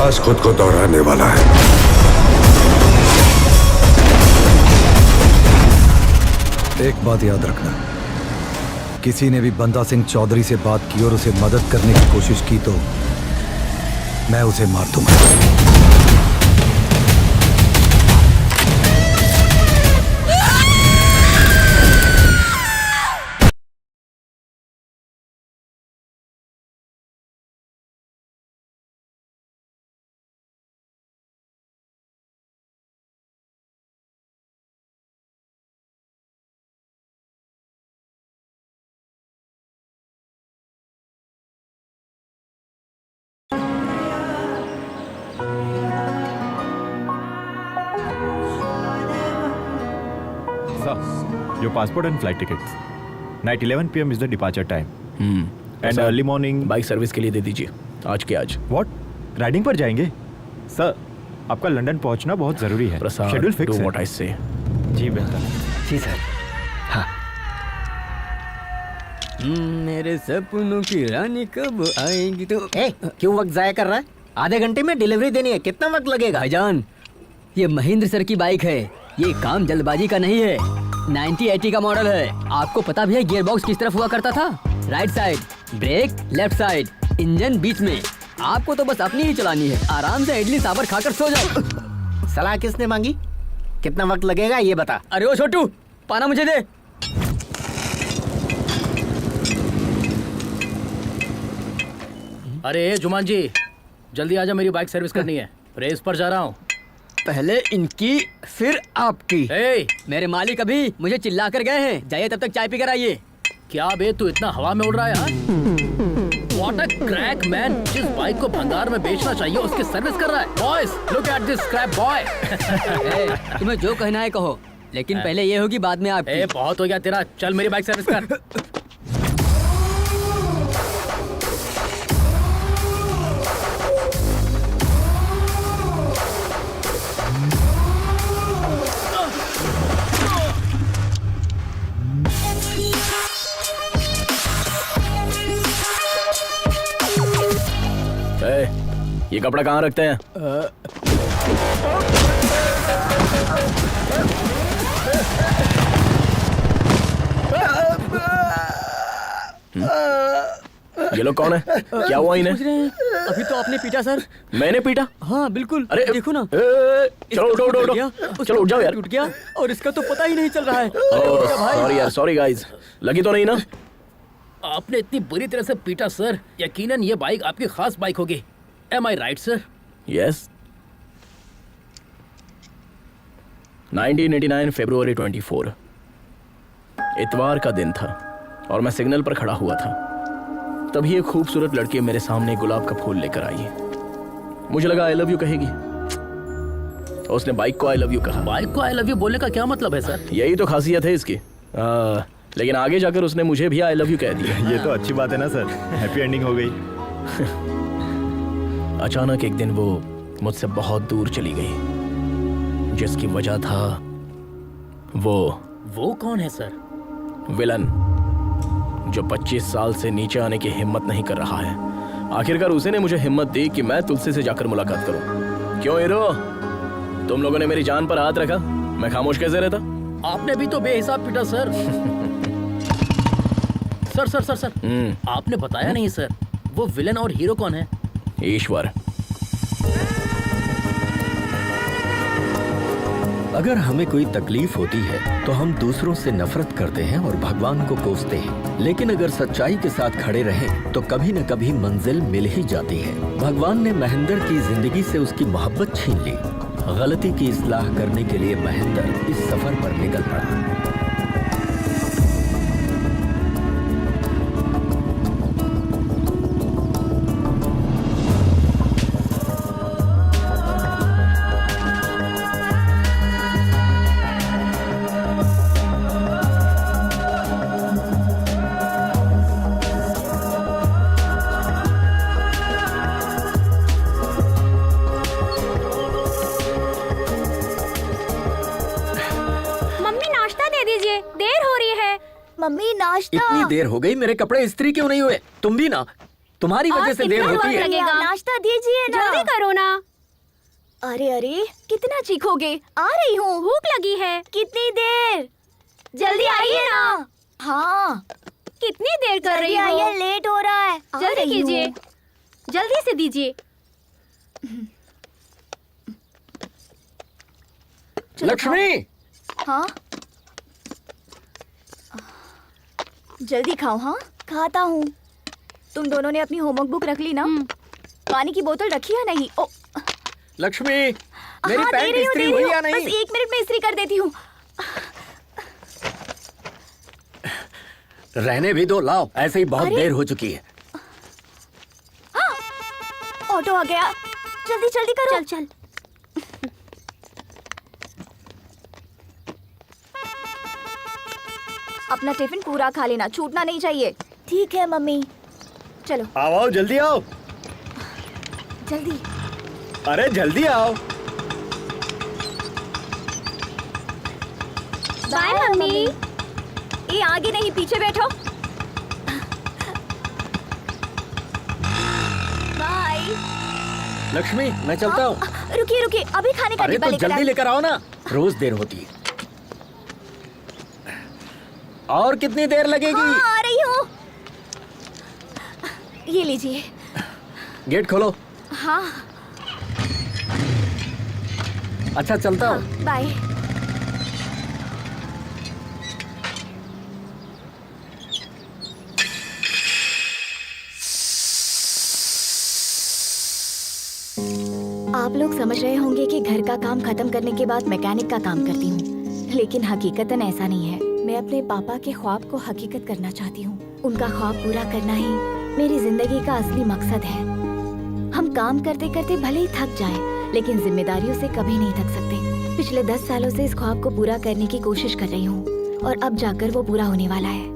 इतिहास खुद को दोहराने वाला है। एक बात याद रखना, किसी ने भी बंदा सिंह चौधरी से बात की और उसे मदद करने की कोशिश की तो मैं उसे मार दूंगा। Your passport and flight tickets. Night 11 p.m. is the departure time. And early morning. Bike service के लिए दे दीजिए आज के आज। What? राइडिंग पर जाएंगे? सर, आपका लंदन पहुंचना बहुत जरूरी है। शेड्यूल फिक्स है। What I say. जी बेहतर। जी सर। हाँ। मेरे सपनों की रानी कब आएगी तो? क्यों वक्त जाया कर रहा है? आधे घंटे में डिलीवरी देनी है, कितना वक्त लगेगा? भाईजान, ये महेंद्र सर की बाइक है, ये काम जल्दबाजी का नहीं है। 9080 का मॉडल है। आपको पता भी है गियर बॉक्स किस तरफ हुआ करता था? Right side, brake left side, engine बीच में। आपको तो बस अपनी ही चलानी है। आराम से इडली सांभर खाकर सो जाओ। सलाह किसने मांगी? कितना वक्त लगेगा ये बता। अरे ओ छोटू, पाना मुझे दे। अरे जुमान जी, जल्दी आजा, मेरी बाइक सर्विस करनी है। रेस पर जा रहा हूँ। पहले इनकी फिर आपकी। ए, मेरे मालिक अभी मुझे चिल्ला कर गए हैं, जाइए तब तक चाय पी कर आइए। क्या बे, तू इतना हवा में उड़ रहा है यार? What a crack man! जिस बाइक को भंगार में बेचना चाहिए उसकी सर्विस कर रहा है। Boys, look at this scrap boy! तुम्हें जो कहना है कहो, लेकिन पहले ये होगी बाद में आपकी। ए, बहुत हो गया तेरा, चल मेरी बाइक सर्विस कर। ये कपड़ा कहाँ रखते हैं? ये लोग कौन है? क्या हुआ इन्हें? अभी तो आपने पीटा सर। मैंने पीटा? हाँ बिल्कुल। अरे देखो ना। चलो उठो उठो उठो, चलो उठ जाओ यार। टूट गया और इसका तो पता ही नहीं चल रहा है। सॉरी यार, सॉरी गाइस। लगी तो नहीं ना? आपने इतनी बुरी तरह से पीटा सर, यकीनन ये बाइक आपकी खास बाइक होगी। Am I right, sir? Yes. 1989 फरवरी 24 इतवार का दिन था और मैं सिग्नल पर खड़ा हुआ था। तभी एक खूबसूरत लड़की मेरे सामने गुलाब का फूल लेकर आई। मुझे लगा आई लव यू कहेगी। उसने बाइक को आई लव यू कहा। बाइक को आई लव यू बोलने का क्या मतलब है सर? यही तो खासियत है इसकी। लेकिन आगे जाकर उसने मुझे भी आई लव यू कह दिया। ये तो अच्छी बात है ना सर, हैप्पी एंडिंग हो गई। अचानक एक दिन वो मुझसे बहुत दूर चली गई, जिसकी वजह था वो कौन है सर? विलन, जो 25 साल से नीचे आने की हिम्मत नहीं कर रहा है। आखिरकार उसी ने मुझे हिम्मत दी कि मैं तुलसी से जाकर मुलाकात करूं। क्यों हीरो, तुम लोगों ने मेरी जान पर हाथ रखा, मैं खामोश कैसे रहता? आपने भी तो बेहिसाब पीटा sir. Sir sir sir sir आपने बताया नहीं सर, वो विलन और हीरो कौन है? ईश्वर। अगर हमें कोई तकलीफ होती है तो हम दूसरों से नफरत करते हैं और भगवान को कोसते हैं, लेकिन अगर सच्चाई के साथ खड़े रहें तो कभी न कभी मंजिल मिल ही जाती है। भगवान ने महेंद्र की जिंदगी से उसकी मोहब्बत छीन ली। गलती की इस्लाह करने के लिए महेंद्र इस सफर पर निकल पड़ा। मम्मी नाश्ता। इतनी देर हो गई, मेरे कपड़े इस्त्री क्यों नहीं हुए? तुम भी ना। तुम्हारी वजह से देर होती है। नाश्ता दीजिए ना। जल्दी करो ना। अरे अरे कितना चीखोगे? आ रही हूँ। भूख लगी है। कितनी देर? जल्दी आइए ना। हाँ कितनी देर कर रही जल्दी हो? आइए, लेट हो रहा है। आ जल्दी रही हूँ। कीजिए, जल्दी से दीजिए। चलो लक्ष्मी, हाँ जल्दी खाओ। हाँ खाता हूँ। तुम दोनों ने अपनी होमवर्क बुक रख ली ना? पानी की बोतल रखी है नहीं? ओ लक्ष्मी, मेरी हाँ, पैंट इस्त्री हुई या नहीं? बस 1 मिनट में इस्त्री कर देती हूँ। रहने भी दो, लाओ। ऐसे ही बहुत अरे! देर हो चुकी है। ऑटो आ गया, जल्दी जल्दी करो। चल चल। अपना टिफिन पूरा खा लेना, छूटना नहीं चाहिए। ठीक है मम्मी। चलो आओ जल्दी आओ। जल्दी। अरे जल्दी आओ। Bye mummy. ये आगे नहीं, पीछे बैठो। बाय। लक्ष्मी, मैं चलता हूँ। रुकिए रुकिए, अभी खाने का अरे डिब्बा तो लेकर जल्दी आए। लेकर आओ ना, रोज देर होती है। और कितनी देर लगेगी? हाँ, आ रही हूँ। ये लीजिए। गेट खोलो। हाँ अच्छा, चलता हूँ। बाय। आप लोग समझ रहे होंगे कि घर का काम खत्म करने के बाद मैकेनिक का काम करती हूँ, लेकिन हकीकतन ऐसा नहीं है। मैं अपने पापा के ख्वाब को हकीकत करना चाहती हूँ। उनका ख्वाब पूरा करना ही मेरी जिंदगी का असली मकसद है। हम काम करते करते भले ही थक जाएं, लेकिन जिम्मेदारियों से कभी नहीं थक सकते। पिछले 10 सालों से इस ख्वाब को पूरा करने की कोशिश कर रही हूँ और अब जाकर वो पूरा होने वाला है।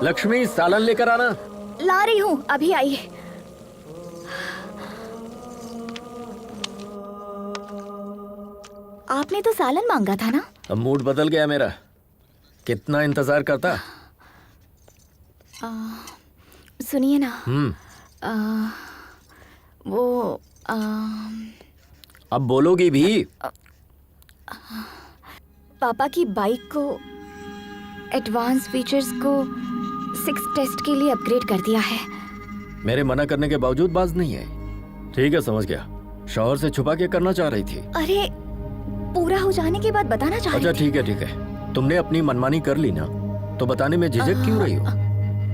लक्ष्मी, सालन लेकर आना। ला रही हूँ, अभी आइए। आपने तो सालन मांगा था ना? अब मूड बदल गया मेरा। कितना इंतजार करता। सुनिए ना। वो अब बोलोगी भी? पापा की बाइक को एडवांस फीचर्स को 6 टेस्ट के लिए अपग्रेड कर दिया है। मेरे मना करने के बावजूद बाज नहीं है। ठीक है, समझ गया। शौहर से छुपा के करना चाह रही थी। अरे पूरा हो जाने के बाद बताना चाह अच्छा रही थी। ठीक है, ठीक है। तुमने अपनी मनमानी कर ली ना, तो बताने में झिझक क्यों रही हो?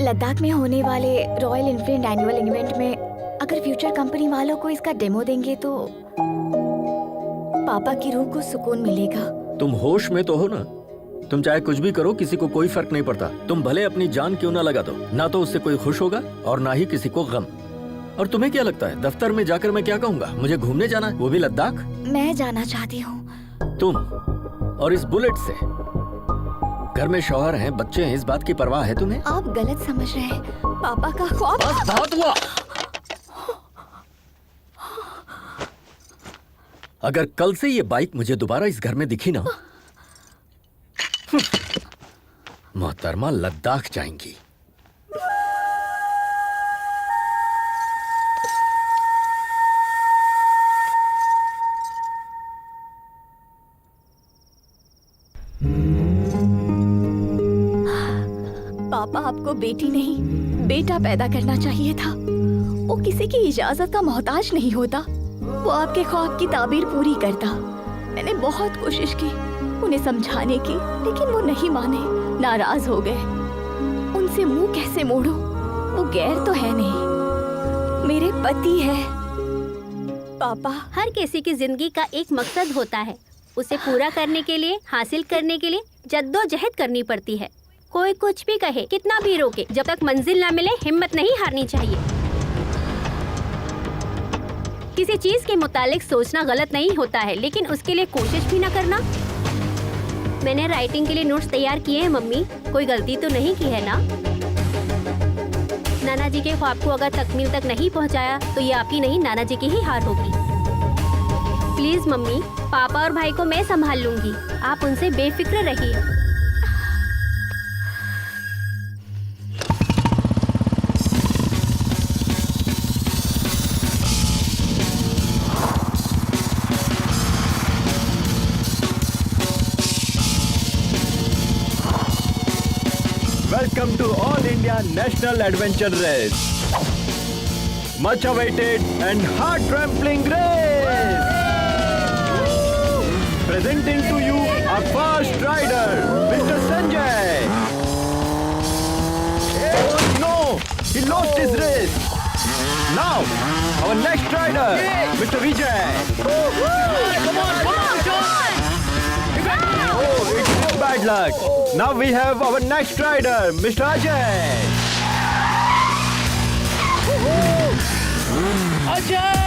लद्दाख में होने वाले रॉयल एनफील्ड एनुअल इवेंट में अगर फ्यूचर कंपनी वालों को इसका डेमो देंगे तो पापा की रूह को सुकून मिलेगा। तुम होश में तो हो ना? तुम चाहे कुछ भी करो, किसी को कोई फर्क नहीं पड़ता। तुम भले अपनी जान क्यों ना लगा दो, ना तो उससे कोई खुश होगा और ना ही किसी को गम। और तुम्हें क्या लगता है, दफ्तर में जाकर मैं क्या कहूँगा? मुझे घूमने जाना है, वो भी लद्दाख? मैं जाना चाहती हूँ। तुम और इस बुलेट से? घर में शौहर हैं, बच्चे हैं, इस बात की परवाह है तुम्हें? आप गलत समझ रहे हैं। पापा का ख्वाब। बस बहुत हुआ। अगर कल से ये बाइक मुझे दोबारा इस घर में दिखी ना, मोहतरमा लद्दाख जाएंगी। पापा आपको बेटी नहीं बेटा पैदा करना चाहिए था। वो किसी की इजाजत का मोहताज नहीं होता। वो आपके ख्वाब की ताबीर पूरी करता। मैंने बहुत कोशिश की उन्हें समझाने की, लेकिन वो नहीं माने, नाराज हो गए। उनसे मुंह कैसे मोड़ूं? वो गैर तो है नहीं, मेरे पति है। पापा, हर किसी की जिंदगी का एक मकसद होता है। उसे पूरा करने के लिए, हासिल करने के लिए जद्दोजहद करनी पड़ती है। कोई कुछ भी कहे, कितना भी रोके, जब तक मंजिल ना मिले हिम्मत नहीं हारनी चाहिए। किसी चीज के मुतालिक सोचना गलत नहीं होता है, लेकिन उसके लिए कोशिश भी ना करना। मैंने राइटिंग के लिए नोट्स तैयार किए हैं मम्मी, कोई गलती तो नहीं की है ना? नाना जी के ख्वाब को अगर तकमील तक नहीं पहुंचाया तो ये आपकी नहीं नाना जी की ही हार होगी। प्लीज मम्मी, पापा और भाई को मैं संभाल लूंगी, आप उनसे बेफिक्र रहिए। Welcome to All India National Adventure Race. Much awaited and heart-trampling race. Presenting to you our first rider, Mr. Sanjay. Oh no, he lost his race. Now, our next rider, Mr. Vijay. Come on, John! Oh, it's so bad luck. Now we have our next rider, Mr. Ajay. Ajay!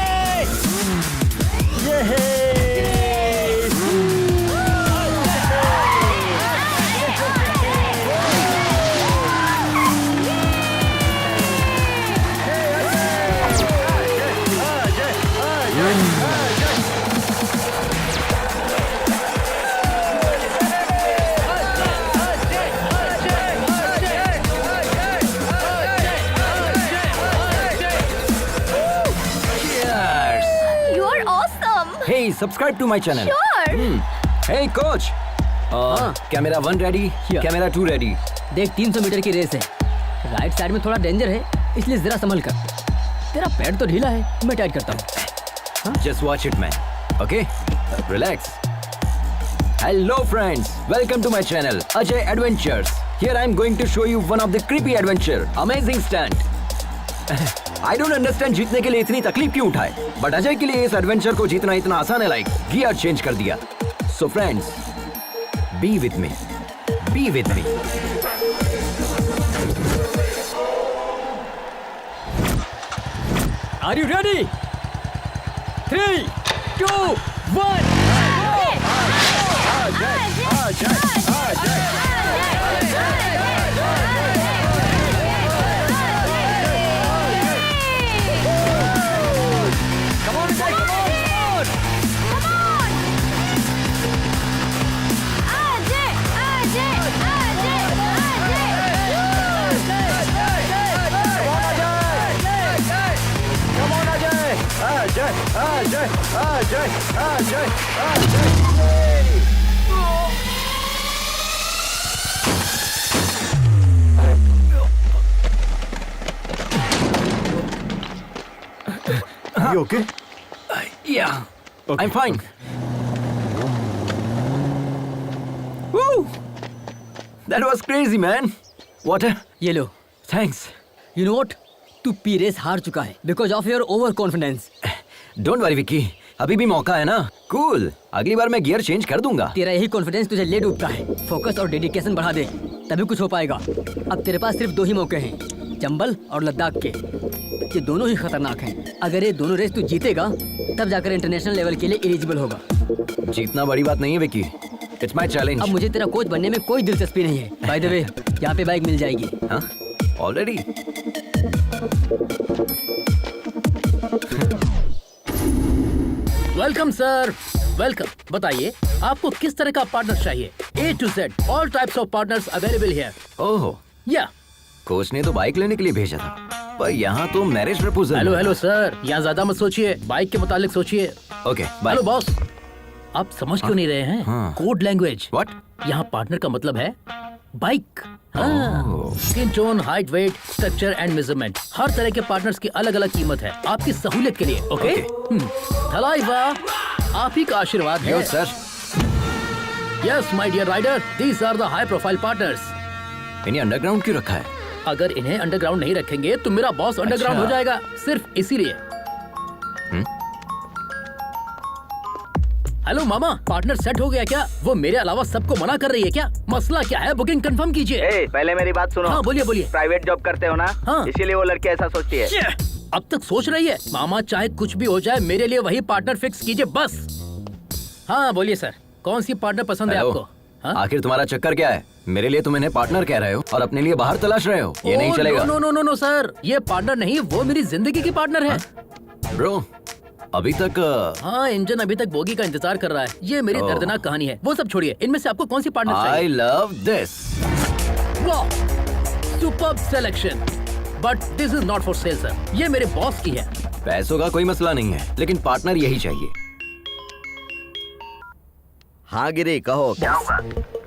Yay! You are awesome. Hey, subscribe to my channel. Sure. Hey coach. Camera 1 ready, camera 2 ready. देख 300 metre की race है, right side में थोड़ा danger है, इसलिए जरा संभल कर। तेरा पैर तो ढीला है, मैं टाइट करता हूँ। Just watch it, man. Okay? Relax. Hello, friends. Welcome to my channel, Ajay Adventures. Here I am going to show you one of the creepy adventure. Amazing stunt. I don't understand जीतने के लिए इतनी तकलीफ क्यों उठाए, but Ajay के लिए इस एडवेंचर को जीतना इतना आसान है, लाइक गियर चेंज कर दिया। So friends, be with me. Be with me. Are you ready? 3, 2, 1. Come on, Ajay, come on! You okay? Yeah, Okay. I'm fine. Woo! That was crazy, man. Water? ये लो। Thanks. You know what? तू P race हार चुका है because of your over confidence. Don't worry, Vicky, अभी भी मौका है ना। Cool. अगली बार मैं गियर चेंज कर दूंगा। तेरा यही कॉन्फिडेंस तुझे ले डूबता है। फोकस और डेडिकेशन बढ़ा दे, तभी कुछ हो पाएगा। अब तेरे पास सिर्फ 2 ही मौके हैं, चंबल और लद्दाख के। ये दोनों ही खतरनाक हैं। अगर ये दोनों रेस तू जीतेगा, तब जाकर इंटरनेशनल लेवल के लिए एलिजिबल होगा। जीतना बड़ी बात नहीं है, विक्की। It's my challenge. अब मुझे तेरा कोच बनने में कोई दिलचस्पी नहीं है। बाय द वे, यहाँ पे बाइक मिल जाएगी। हाँ? Already? Welcome sir, welcome. बताइए आपको किस तरह का पार्टनर चाहिए? A to Z, all types of partners available here. ओहो, Yeah. कोच ने तो बाइक लेने के लिए भेजा था, पर यहाँ तो marriage proposal. Hello hello sir, यहाँ ज्यादा मत सोचिए, बाइक के मुतालिक सोचिए। Okay, bye. हेलो बॉस, आप समझ क्यों नहीं रहे हैं? हाँ। Code language. What? यहाँ पार्टनर का मतलब है bike. Skin tone, height, weight, structure and measurement, हर तरह के पार्टनर्स की अलग अलग कीमत है आपकी सहूलियत के लिए। ओके? थलाइवा, आप ही का आशीर्वाद है। Yes, sir. Yes my dear rider, these are the high profile partners. इन्हें अंडरग्राउंड क्यों रखा है? अगर इन्हें अंडरग्राउंड नहीं रखेंगे तो मेरा बॉस अंडरग्राउंड अच्छा। हो जाएगा, सिर्फ इसीलिए। हेलो मामा, पार्टनर सेट हो गया क्या? वो मेरे अलावा सबको मना कर रही है क्या? मसला क्या है? बुकिंग कंफर्म कीजिए। पहले मेरी बात सुनो। हाँ बोलिए बोलिए। प्राइवेट जॉब करते हो ना? हाँ। इसीलिए वो लड़की ऐसा सोचती है। अब तक सोच रही है। मामा चाहे कुछ भी हो जाए, मेरे लिए वही पार्टनर फिक्स कीजिए बस। हाँ बोलिए सर, कौन सी पार्टनर पसंद है हेलो, आपको? हाँ? आखिर तुम्हारा चक्कर क्या है? मेरे लिए तुम इन्हें पार्टनर कह रहे हो और अपने लिए बाहर तलाश रहे हो। ये नहीं चलेगा। No no no no sir, ये पार्टनर नहीं, वो मेरी जिंदगी की पार्टनर है। ब्रो, अभी तक हाँ, इंजन अभी तक बोगी का इंतजार कर रहा है। ये मेरी दर्दनाक कहानी है। वो सब छोड़िए, इनमें से आपको कौन सी पार्टनर चाहिए? I love this. वाह, superb selection, but this is not for sale sir. ये मेरे बॉस की है। पैसों का कोई मसला नहीं है, लेकिन पार्टनर यही चाहिए। हाँ गिरी, कहो क्या हुआ?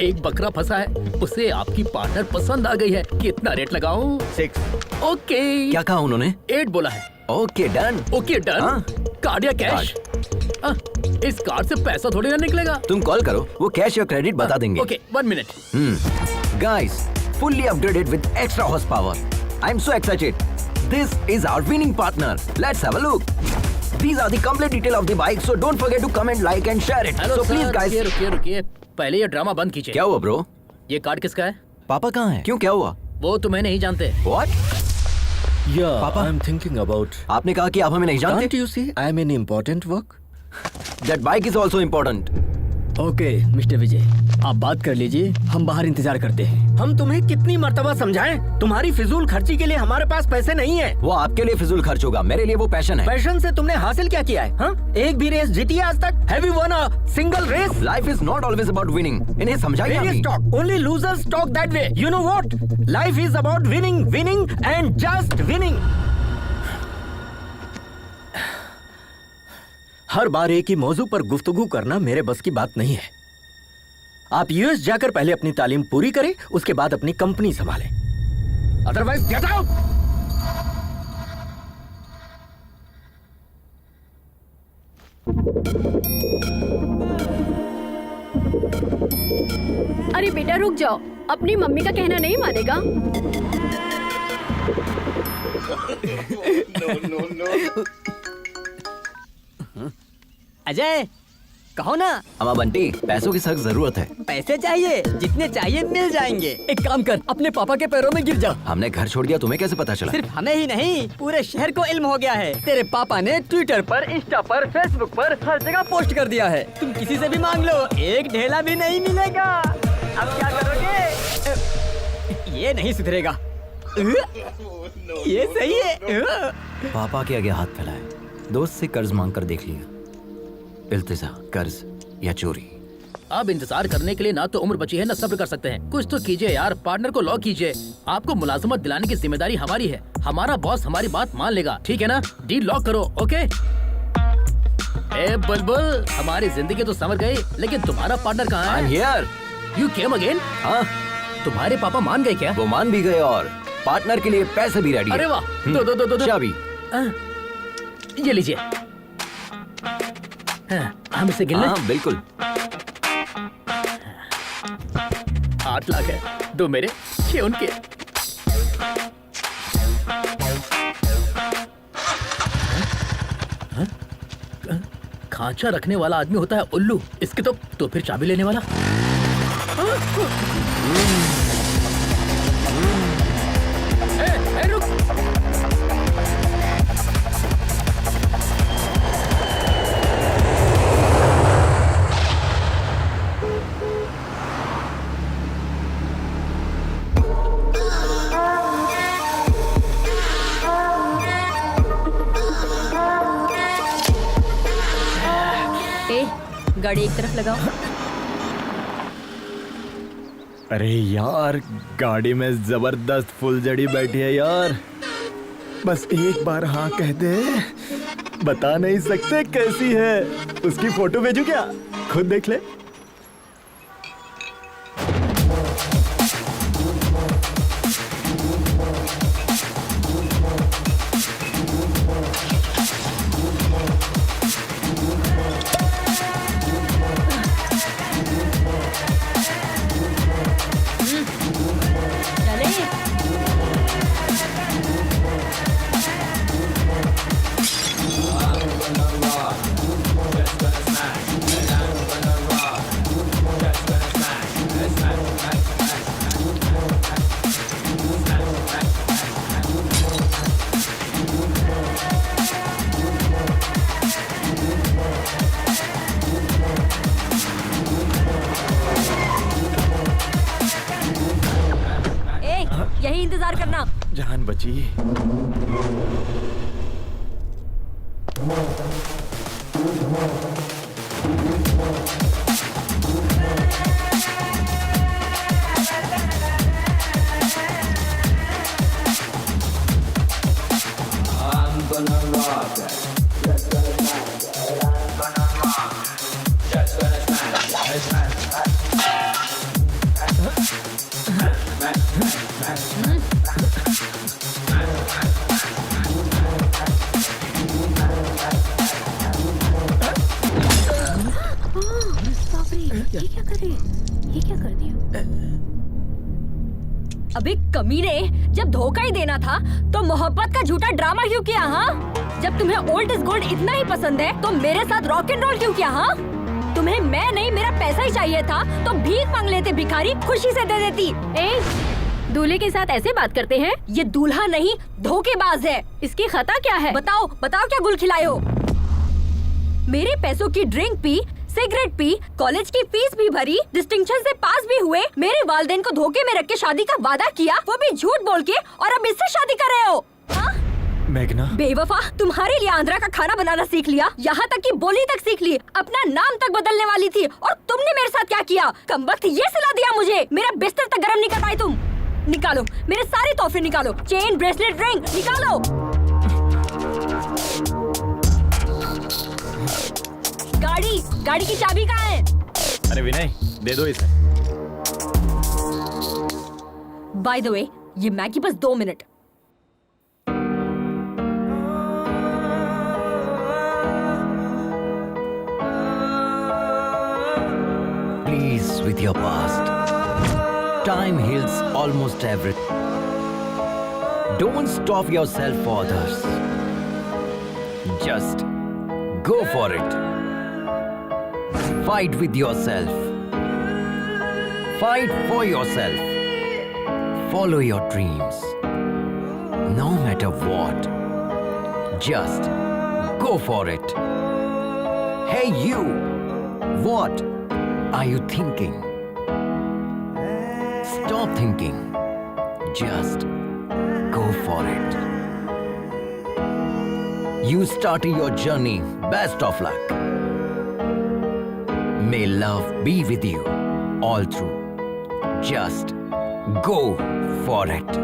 एक बकरा फंसा है, उसे आपकी पार्टनर पसंद आ गई है। कितना रेट लगाऊं? 6। ओके। क्या कहा उन्होंने? 8 बोला है। Okay done. Okay done. हाँ। कार्ड या कैश? इस कार्ड से पैसा थोड़ी ना निकलेगा। तुम कॉल करो, वो कैश या क्रेडिट बता देंगे। Okay, 1 minute. Guys, fully upgraded with extra horsepower. I'm so excited. This is our winning partner. Let's have a look. These are the complete detail of the bike, so don't forget to comment, like and share it. Hello So please guys. रुकिए। पहले ये drama बंद कीजिए। क्या हुआ bro? ये card किसका है? पापा कहाँ हैं? क्यों, क्या हुआ? वो तुम्हें नहीं जानते। What? Yeah, Papa? I'm thinking about. आपने कहा कि आप हमें नहीं जानते? Can't you see I'm in important work? That bike is also important. Okay mister Vijay, आप बात कर लीजिए, हम बाहर इंतजार करते हैं। हम तुम्हें कितनी मर्तबा समझाएं? तुम्हारी फिजूल खर्ची के लिए हमारे पास पैसे नहीं है। वो आपके लिए फिजूल खर्च होगा, मेरे लिए वो पैशन है। पैशन से तुमने हासिल क्या किया है? हाँ? एक भी रेस जीती है आज तक? Have you won a single race? Life is not always about winning. इन्हें समझाइए Various अभी। talk. Only losers talk that way. You know what? Life is about winning, winning and just winning. हर बार एक ही मौजू पर गुफ्तगू करना मेरे बस की बात नहीं है। आप यूएस जाकर पहले अपनी तालीम पूरी करें, उसके बाद अपनी कंपनी संभालें। Otherwise get out. अरे बेटा रुक जाओ, अपनी मम्मी का कहना नहीं मानेगा। अजय, कहो ना। अम्मा बंटी, पैसों की सख्त जरूरत है। पैसे चाहिए, जितने चाहिए मिल जाएंगे। एक काम कर, अपने पापा के पैरों में गिर जा। हमने घर छोड़ दिया, तुम्हें कैसे पता चला? सिर्फ हमें ही नहीं, पूरे शहर को इल्म हो गया है। तेरे पापा ने ट्विटर पर, इंस्टा पर, फेसबुक पर हर जगह पोस्ट कर दिया है। तुम किसी से भी मांग लो, एक ढेला भी नहीं मिलेगा। अब क्या करोगे? ये नहीं सुधरेगा। ये सही है। पापा के आगे हाथ फैलाए, दोस्त से कर्ज मांग कर देख लिया। इल्तिजा, कर्ज या चोरी। अब इंतजार करने के लिए ना तो उम्र बची है, ना सब्र कर सकते हैं। कुछ तो कीजिए यार, पार्टनर को लॉक कीजिए। आपको मुलाजमत दिलाने की जिम्मेदारी हमारी है। हमारा बॉस हमारी बात मान लेगा, ठीक है ना? डील लॉक करो, ओके? ए बुलबुल, हमारी जिंदगी तो संवर गई, लेकिन तुम्हारा पार्टनर कहाँ है? I'm here. You came again? हाँ, तुम्हारे पापा मान गए क्या? वो मान भी गए और पार्टनर के लिए पैसे भी रेडी। अरे वाह, दो चाबी। ये लीजिए। हम इसे गिन लें? हाँ बिल्कुल। 8 लाख है, 2 मेरे, 6 उनके। खांचा रखने वाला आदमी होता है उल्लू, इसके तो फिर चाबी लेने वाला। रुक। गाड़ी एक तरफ लगाओ। अरे यार, गाड़ी में जबरदस्त फुलझड़ी बैठी है यार। बस एक बार हाँ कह दे, बता नहीं सकते कैसी है। उसकी फोटो भेजू क्या? खुद देख ले। जान बची। अबे कमीने, जब धोखा ही देना था तो मोहब्बत का झूठा ड्रामा क्यों किया? हाँ, जब तुम्हें ओल्ड इज गोल्ड इतना ही पसंद है तो मेरे साथ रॉक एंड रोल क्यों किया? हाँ, तुम्हें मैं नहीं मेरा पैसा ही चाहिए था तो भीख मांग लेते भिखारी, खुशी से दे देती। दूल्हे के साथ ऐसे बात करते हैं? ये दूल्हा नहीं धोखेबाज है। इसकी खता क्या है? बताओ बताओ क्या गुल खिलाए हो? मेरे पैसों की drink P, cigarette P, college की फीस भी भरी, डिस्टिंक्शन से पास भी हुए, मेरे वालिदैन को धोखे में रख के शादी का वादा किया, वो भी झूठ बोल के, और अब इससे शादी कर रहे हो? हाँ? मेघना, बेवफा, तुम्हारे लिए आंध्रा का खाना बनाना सीख लिया, यहाँ तक कि बोली तक सीख ली, अपना नाम तक बदलने वाली थी, और तुमने मेरे साथ क्या किया? कमबख्त ये सिला दिया मुझे, मेरा बिस्तर तक गर्म नहीं कर पाई तुम। निकालो मेरे सारे तोहफे, निकालो, चेन, ब्रेसलेट, रिंग निकालो। गाड़ी की चाबी कहाँ है? अरे विनय, दे दो इसे। बाय द वे, ये मैगी बस 2 minute. Please, with your past. Time heals almost everything. Don't stop yourself for others. Just go for it. Fight with yourself. Fight for yourself. Follow your dreams. No matter what. Just go for it. Hey you! What are you thinking? Stop thinking. Just go for it. You started your journey. Best of luck. May love be with you all through. Just go for it.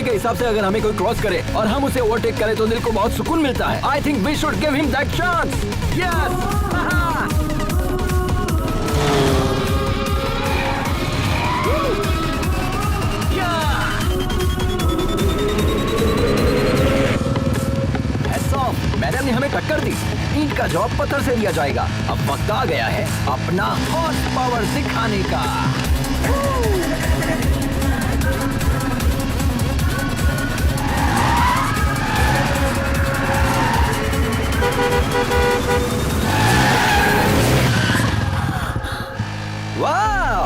हिसाब से अगर हमें कोई cross करे और हम उसे overtake करें तो दिल को बहुत सुकून मिलता है। I think we should give him that chance. Yes. Madam ने हमें टक्कर दी, इनका जॉब पत्थर से दिया जाएगा। अब वक्त आ गया है अपना हॉर्स पावर दिखाने का। Wow,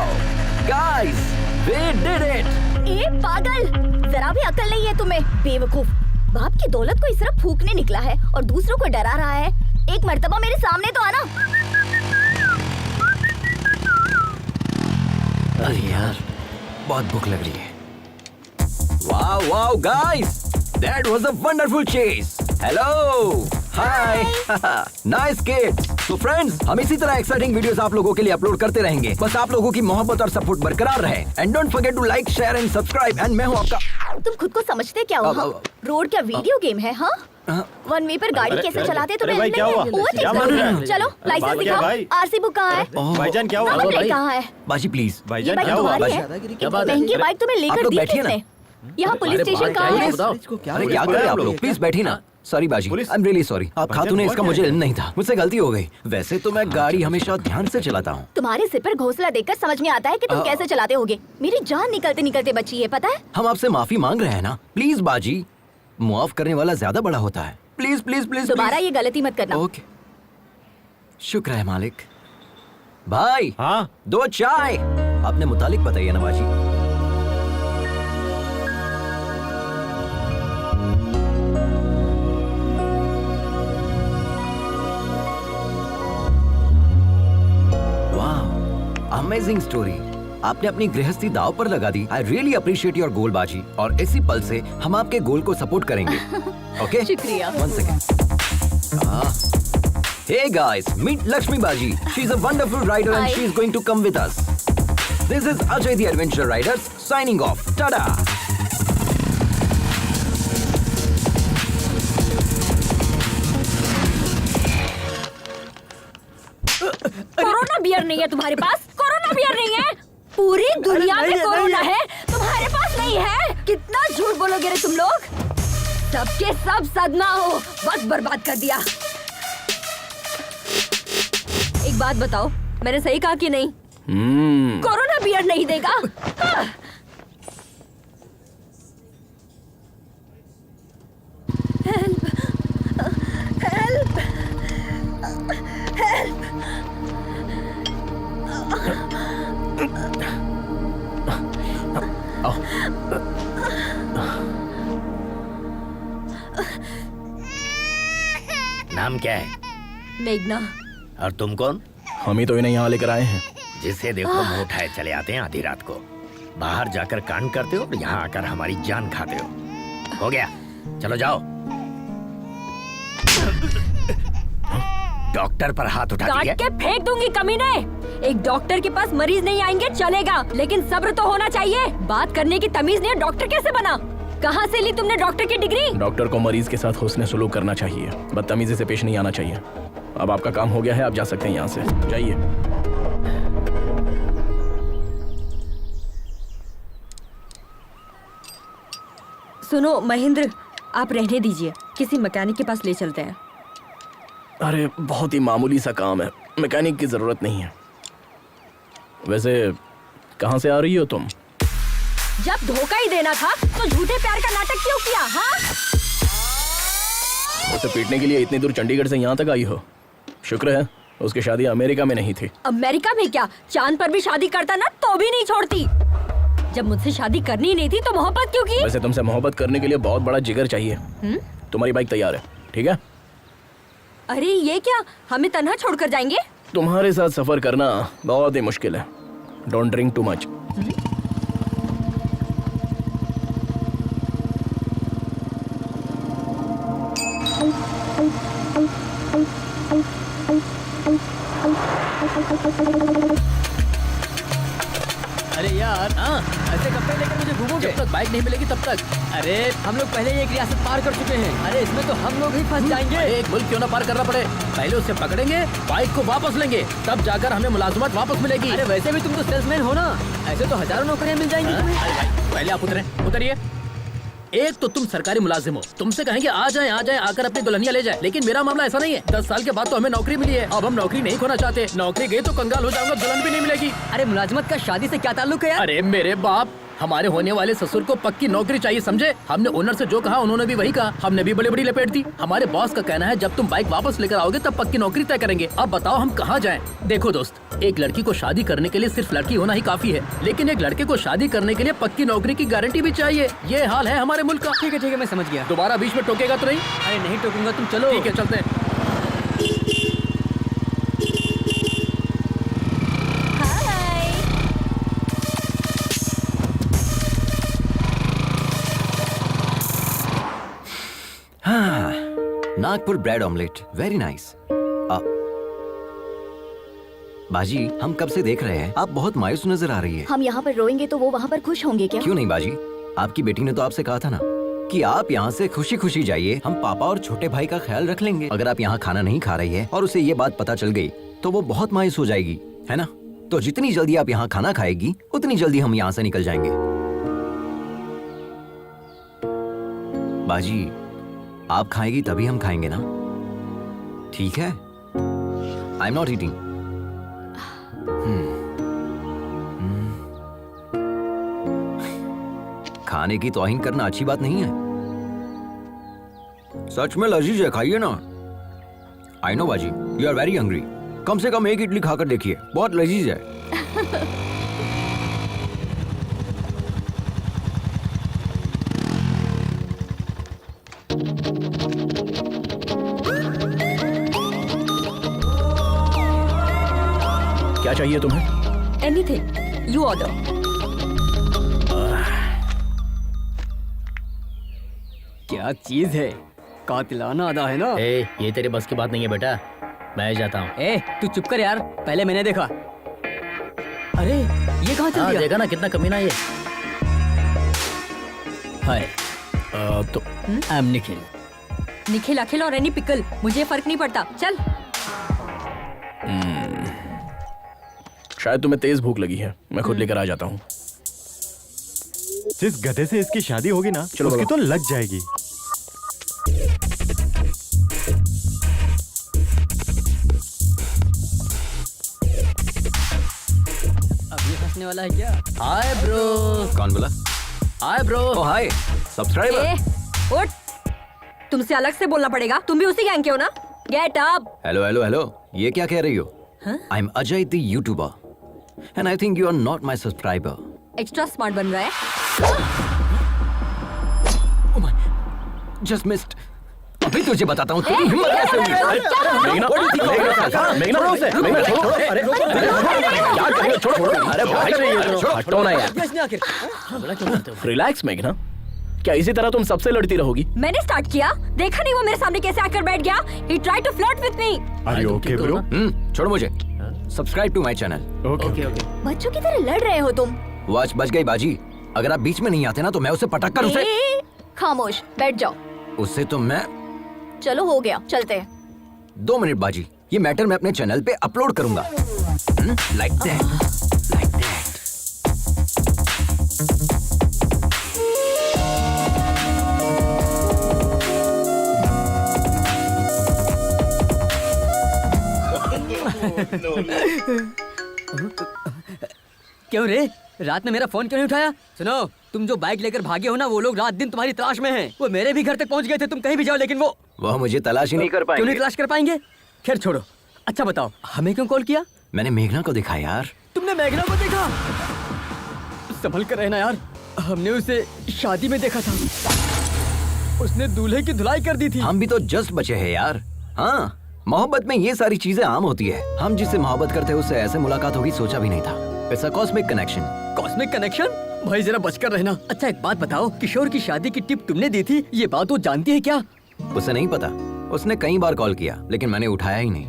guys, we did it! ए पागल, जरा भी अकल नहीं है तुम्हें, बेवकूफ। बाप की दौलत को इस तरह फूकने निकला है और दूसरों को डरा रहा है। एक मर्तबा मेरे सामने तो आना। अरे यार, बहुत भूख लग रही है। Wow, wow, guys, that was a wonderful chase. Hello, hi, nice kid. तो फ्रेंड्स, हम इसी तरह एक्साइटिंग वीडियोस आप लोगों के लिए अपलोड करते रहेंगे। बस आप लोगों की मोहब्बत और सपोर्ट बरकरार रहे। And don't forget to like, share and subscribe. And मैं हूं आपका। तुम खुद को समझते क्या हो? हाँ? रोड क्या वीडियो गेम है? हाँ, वन वे पर गाड़ी कैसे चलाते तुम्हें भाई, क्या हुआ? क्या मामला है? चलो लाइसेंस दिखाओ। आरसी बुक कहाँ है? भाईजान क्या हुआ? नंबर प्लेट कहाँ है? बाजी प्लीज। ये भाईजान बाइक क्या हुआ? तुम्हारी है? महंगी बाइक तुम्हें आप लेकर लोग दी बैठिए ना। किसने? यहाँ पुलिस स्टेशन कहाँ है? अरे क्या कर रहे हैं आप लोग? प्लीज बैठिए ना। सॉरी बाजी, आई एम रियली सॉरी। आप खातून हैं इसका मुझे इल्म नहीं था, मुझसे गलती हो गई। वैसे तो मैं गाड़ी हमेशा ध्यान से चलाता हूँ। तुम्हारे सिर पर घोंसला देखकर समझ में आता है कि तुम कैसे चलाते होगे। मेरी जान निकलते निकलते बची है, पता है? हम आपसे माफी मांग रहे हैं ना। प्लीज बाजी, मुआफ करने वाला ज्यादा बड़ा होता है। प्लीज प्लीज प्लीज दोबारा ये गलती मत करना। ओके, शुक्र है मालिक। भाई हाँ 2 चाय। आपने मुतालिक बताइए ना बाजी। Amazing story. आपने अपनी गृहस्थी दाव पर लगा दी। I really appreciate your goal बाजी। और इसी पल से हम आपके गोल को सपोर्ट करेंगे। ओके, शुक्रिया। 1 second. Hey guys, meet Lakshmi Baji. She's a wonderful rider and Hi. she's going to come with us. This is Ajay the Adventure Riders signing off. Tada! Corona beer नहीं है तुम्हारे पास? Corona beer नहीं है? पूरी दुनिया में corona है, तुम्हारे पास नहीं है? कितना झूठ बोलोगे रे तुम लोग? सबके सब सदमा हो, वक्त बर्बाद कर दिया। एक बात बताओ, मैंने सही कहा कि नहीं? कोरोना बियर नहीं देगा? Help, help, help. नाम क्या है? मेघना। और तुम कौन? हम ही तो इन्हें यहाँ लेकर आए हैं। जिसे देखो मुंह उठाए चले आते हैं आधी रात को। बाहर जाकर कांड करते हो और यहाँ आकर हमारी जान खाते हो गया, चलो जाओ। डॉक्टर पर हाथ उठा दिया। काट के फेंक दूंगी कमीने। एक डॉक्टर के पास मरीज नहीं आएंगे चलेगा, लेकिन सब्र तो होना चाहिए। बात करने की तमीज नहीं, डॉक्टर कैसे बना? कहाँ से ली तुमने डॉक्टर की डिग्री? डॉक्टर को मरीज के साथ हुस्न सलूक करना चाहिए, बदतमीजी से पेश नहीं आना चाहिए। अब आपका काम हो गया है, आप जा सकते हैं यहाँ से, जाइए। सुनो महेंद्र, आप रहने दीजिए, किसी मैकेनिक के पास ले चलते हैं। अरे बहुत ही मामूली सा काम है, मैकेनिक की जरूरत नहीं है। वैसे कहाँ से आ रही हो तुम? जब धोखा ही देना था तो झूठे प्यार का नाटक क्यों किया? हाँ, उसे पीटने के लिए इतनी दूर चंडीगढ़ से यहाँ तक आई हो। शुक्र है उसकी शादी अमेरिका में नहीं थी। अमेरिका में क्या, चांद पर भी शादी करता ना तो भी नहीं छोड़ती। जब मुझसे शादी करनी ही नहीं थी तो मोहब्बत क्यों की? वैसे तुमसे मोहब्बत करने के लिए बहुत बड़ा जिगर चाहिए। तुम्हारी बाइक तैयार है, ठीक है? अरे ये क्या, हमें तन्हा छोड़कर जाएंगे? तुम्हारे साथ सफर करना बहुत ही मुश्किल है। Don't drink too much. अरे यार, ऐसे कपड़े लेकर मुझे घूमोगे? जब तक बाइक नहीं मिलेगी तब तक। अरे हम लोग पहले ही एक रियासत पार कर चुके हैं। अरे इसमें तो हम लोग ही फंस जाएंगे। एक मुल्क क्यों ना पार करना पड़े, पहले उसे पकड़ेंगे, बाइक को वापस लेंगे, तब जाकर हमें मुलाजमत वापस मिलेगी। अरे वैसे भी तुम तो सेल्समैन हो ना, ऐसे तो हजारों नौकरियां मिल जाएंगी तुम्हें। अरे भाई, पहले आप उतरिए। एक तो तुम सरकारी मुलाजिम हो, तुमसे कहेंगे आ जाए आकर अपनी दुल्हनिया ले जाए, लेकिन मेरा मामला ऐसा नहीं है। 10 साल के बाद तो हमें नौकरी मिली है, अब हम नौकरी नहीं खोना चाहते। नौकरी गई तो कंगाल हो जाऊंगा, दुल्हन भी नहीं मिलेगी। अरे मुलाजमत का शादी से क्या ताल्लुक है यार? अरे मेरे बाप, हमारे होने वाले ससुर को पक्की नौकरी चाहिए, समझे? हमने ओनर से जो कहा उन्होंने भी वही कहा, हमने भी बड़ी बड़ी लपेट दी। हमारे बॉस का कहना है जब तुम बाइक वापस लेकर आओगे तब पक्की नौकरी तय करेंगे। अब बताओ हम कहाँ जाएं? देखो दोस्त, एक लड़की को शादी करने के लिए सिर्फ लड़की होना ही काफी है, लेकिन एक लड़के को शादी करने के लिए पक्की नौकरी की गारंटी भी चाहिए। ये हाल है हमारे मुल्क का। ठीक है मैं समझ गया। दोबारा बीच में टोकेगा तो नहीं? अरे नहीं टोकूंगा, तुम चलो। ठीक है, चलते हैं। Nagpur bread omelette, very nice. बाजी, हम कब से देख रहे हैं, आप बहुत मायूस नजर आ रही है। हम यहाँ पर रोएंगे तो वो वहाँ पर खुश होंगे क्या? क्यों नहीं बाजी, आपकी बेटी ने तो आपसे कहा था ना कि आप यहाँ से खुशी खुशी जाइए, हम पापा और छोटे भाई का ख्याल रख लेंगे। अगर आप यहाँ खाना नहीं खा रही है और उसे ये बात पता चल गई तो वो बहुत मायूस हो जाएगी, है ना? तो जितनी जल्दी आप यहाँ खाना खाएगी उतनी जल्दी हम यहाँ से निकल जाएंगे। बाजी, आप खाएगी तभी हम खाएंगे ना, ठीक है? I am not eating. खाने की तौहीन करना अच्छी बात नहीं है। सच में लजीज है, खाइए ना। आई नो बाजी, यू आर वेरी हंग्री। कम से कम एक इडली खाकर देखिए, बहुत लजीज है। क्या चाहिए तुम्हें? Anything you order. क्या चीज है, कातिलाना अदा है ना। ए, ये तेरे बस की बात नहीं है बेटा, मैं जाता हूँ। ए तू चुप कर यार, पहले मैंने देखा। अरे ये कहाँ चल हाँ, गया? देखा ना कितना कमीना ये। हाय, तो आई एम निखिल। निखिल, अखिल और एनी पिकल, मुझे फर्क नहीं पड़ता। चल। शायद तुम्हें तेज भूख लगी है, मैं खुद लेकर आ जाता हूँ। जिस गधे से इसकी शादी होगी ना, चलो उसकी बाबा। तो लग जाएगी। अब ये फंसने वाला है क्या? Hi bro. कौन बोला? Hi bro. Oh hi subscriber. उठ, तुमसे अलग से बोलना पड़ेगा, तुम भी उसी गैंग के हो ना? Get up. Hello hello hello, ये क्या कह रही हो? I am Ajay the youtuber and I think you are not my subscriber. Extra smart बन रहा है। Just missed. अभी तुझे बताता हूँ तेरी हिम्मत कैसे हुई। मेघना, मेघना, मेघना, छोड़ो, अरे क्या कर रही हो? छोड़ो, अरे भाई हटो ना यार। रिलैक्स मेघना, क्या इसी तरह तुम सबसे लड़ती रहोगी? मैंने स्टार्ट किया, देखा नहीं वो मेरे सामने कैसे आकर बैठ गया? He tried to flirt with me. अरे ओके ब्रो। छोड़ो मुझे। Subscribe to my channel. Okay. बच्चों की तरह लड़ रहे हो तुम। वॉच बच गई बाजी। अगर आप बीच में नहीं आते ना तो मैं उसे पटक कर उसे। खामोश बैठ जाओ। उससे तो मैं। चलो हो गया, चलते हैं। 2 मिनट बाजी, ये मैटर मैं अपने चैनल पे अपलोड करूंगा। Like that, like that. क्यों रे, रात में मेरा फोन क्यों नहीं उठाया? सुनो, तुम जो बाइक लेकर भागे हो ना, वो लोग रात दिन तुम्हारी तलाश में हैं। वो मेरे भी घर तक पहुंच गए थे, तुम कहीं भी जाओ, लेकिन वो मुझे तलाश ही नहीं कर पाएंगे। क्यों नहीं तलाश कर पाएंगे? खैर छोड़ो। अच्छा बताओ, हमें क्यों कॉल किया? मैंने मेघना को देखा यार। तुमने मेघना को देखा? संभल कर रहना यार, हमने उसे शादी में देखा था। उसने दूल्हे की धुलाई कर दी थी। हम भी तो जस्ट बचे हैं यार। हाँ, मोहब्बत में ये सारी चीजें आम होती है। हम जिससे मोहब्बत करते हैं उससे ऐसे मुलाकात होगी सोचा भी नहीं था। It's a cosmic connection. Cosmic connection? भाई जरा बचकर रहना। अच्छा एक बात बताओ, किशोर की शादी की टिप तुमने दी थी, ये बात वो जानती है क्या? उसे नहीं पता। उसने कई बार कॉल किया लेकिन मैंने उठाया ही नहीं।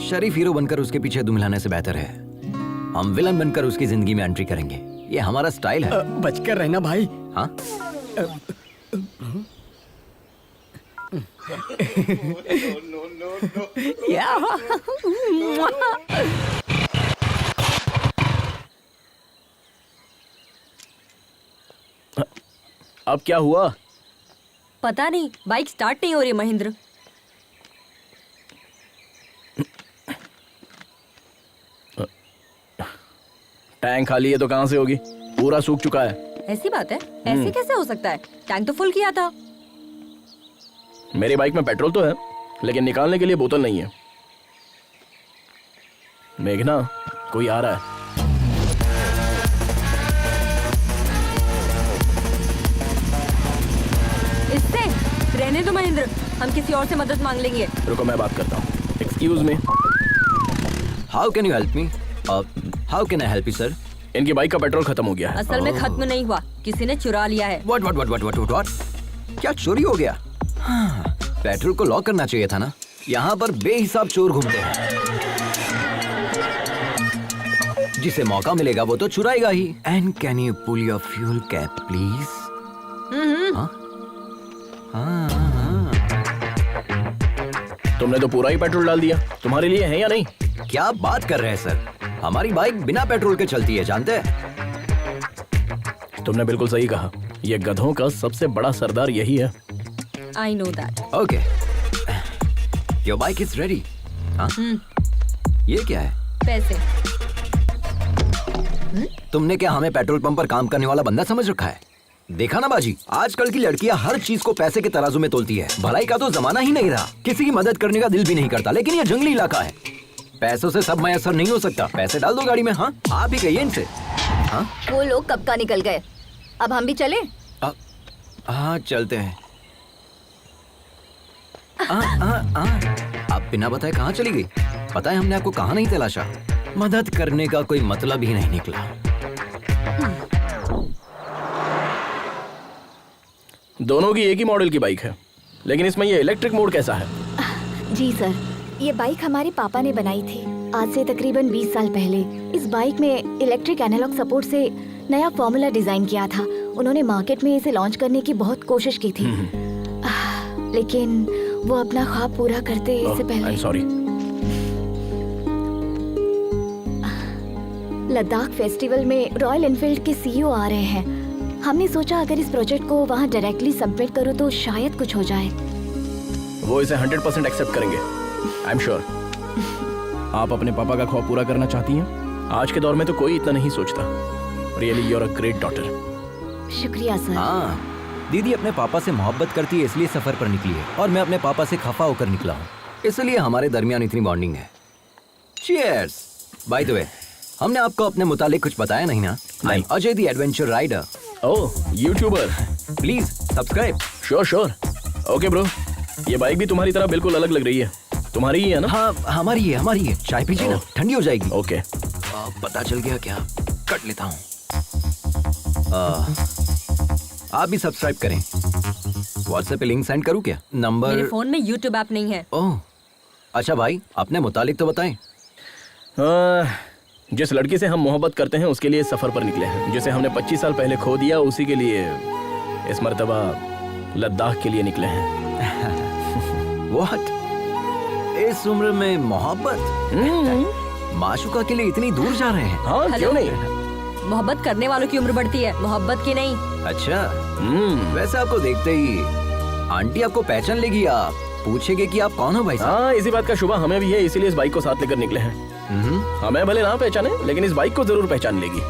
शरीफ हीरो बनकर उसके पीछे दुम हिलाने से बेहतर है हम विलन बनकर उसकी जिंदगी में एंट्री करेंगे। ये हमारा स्टाइल है। बचकर रहना भाई। हाँ? अब क्या हुआ? पता नहीं, बाइक स्टार्ट नहीं हो रही महेंद्र। टैंक खाली है तो कहाँ से होगी? पूरा सूख चुका है। ऐसी बात है? ऐसे कैसे हो सकता है? टैंक तो फुल किया था। मेरी बाइक में पेट्रोल तो है लेकिन निकालने के लिए बोतल नहीं है। मेघना, कोई आ रहा है। इससे रहने दो महेंद्र, हम किसी और से मदद मांग लेंगे। रुको मैं बात करता हूँ। Excuse me. How can you help me? How can I help you sir? इनकी बाइक का पेट्रोल खत्म हो गया है। असल में खत्म नहीं हुआ, किसी ने चुरा लिया है। व्हाट? क्या चोरी हो गया? हाँ, पेट्रोल को लॉक करना चाहिए था ना। यहाँ पर बेहिसाब चोर घूमते हैं। जिसे मौका मिलेगा वो तो चुराएगा ही। And can you pull your fuel cap please? तुमने तो पूरा ही पेट्रोल डाल दिया, तुम्हारे लिए है या नहीं? क्या बात कर रहे हैं सर, हमारी बाइक बिना पेट्रोल के चलती है, जानते हैं? तुमने बिल्कुल सही कहा, ये गधों का सबसे बड़ा सरदार यही है। I know that. Okay, your bike is ready. हाँ, ये क्या है? पैसे। तुमने क्या हमें पेट्रोल पंप पर काम करने वाला बंदा समझ रखा है? देखा ना बाजी, आजकल की लड़कियां हर चीज को पैसे के तराजू में तोलती है। भलाई का तो जमाना ही नहीं रहा, किसी की मदद करने का दिल भी नहीं करता। लेकिन ये जंगली इलाका है, पैसों से सब मैसर नहीं हो सकता। पैसे डाल दो गाड़ी में। हाँ, आप ही कहिए इनसे। हाँ, वो लोग कब का निकल गए, अब हम भी चले? हाँ चलते हैं। आप बिना बताए कहाँ चली गई? पता है हमने आपको कहाँ नहीं तलाशा। मदद करने का कोई मतलब ही नहीं निकला। दोनों की एक ही मॉडल की बाइक है, लेकिन इसमें ये इलेक्ट्रिक मोड कैसा है? जी सर, ये बाइक हमारे पापा ने बनाई थी आज से तकरीबन 20 साल पहले। इस बाइक में इलेक्ट्रिक एनालॉग सपोर्ट से नया फॉर्मूला डिजाइन किया था। उन्होंने मार्केट में इसे लॉन्च करने की बहुत कोशिश की थी, लेकिन वो अपना ख्वाब पूरा करते इससे पहले। सॉरी। लद्दाख फेस्टिवल में रॉयल एनफील्ड के सीईओ आ रहे हैं। हमने सोचा अगर इस प्रोजेक्ट को वहाँ डायरेक्टली सबमिट करूँ तो शायद कुछ हो जाए। वो इसे 100% एक्सेप्ट करेंगे, आई एम श्योर। आप अपने पापा का ख्वाब पूरा करना चाहती हैं? आज के दौर में तो कोई इतना नहीं सोचता। Really you are a great daughter. शुक्रिया सर। हाँ, दीदी अपने पापा से मोहब्बत करती है इसलिए सफर पर निकली है, और मैं अपने पापा से खफा होकर निकला हूँ, इसलिए हमारे दरमियान इतनी बॉन्डिंग है। चीयर्स। बाय द वे, हमने आपको अपने मुतालिक कुछ बताया नहीं ना? I am Ajay the adventure rider. Oh, youtuber. Please subscribe. Sure. Okay bro, ये बाइक भी तुम्हारी तरह बिल्कुल अलग लग रही है। तुम्हारी ही है ना? हाँ, हमारी है। चाय पीजिए ना, ठंडी हो जाएगी। ओके। पता चल गया क्या? कट लेता हूँ। आप भी सब्सक्राइब करें। व्हाट्सएप पे लिंक सेंड करूँ क्या? नंबर? मेरे फोन में YouTube ऐप नहीं है। ओह, अच्छा भाई, अपने मुतालिक तो बताएं। जिस लड़की से हम मोहब्बत करते हैं उसके लिए सफर पर निकले हैं। जिसे हमने 25 साल पहले खो दिया, उसी के लिए इस मर्तबा लद्दाख के लिए निकले हैं। व्हाट? इस उम्र में मोहब्बत? माशुका के लिए इतनी दूर जा रहे हैं? हाँ, क्यों नहीं? मोहब्बत करने वालों की उम्र बढ़ती है, मोहब्बत की नहीं। अच्छा, वैसे आपको देखते ही आंटी आपको पहचान लेगी, आप पूछेगी कि आप कौन हो भाई साहब। हाँ, इसी बात का शुबा हमें भी है, इसीलिए इस बाइक को साथ लेकर निकले हैं। हमें भले ना पहचाने, लेकिन इस बाइक को जरूर पहचान लेगी।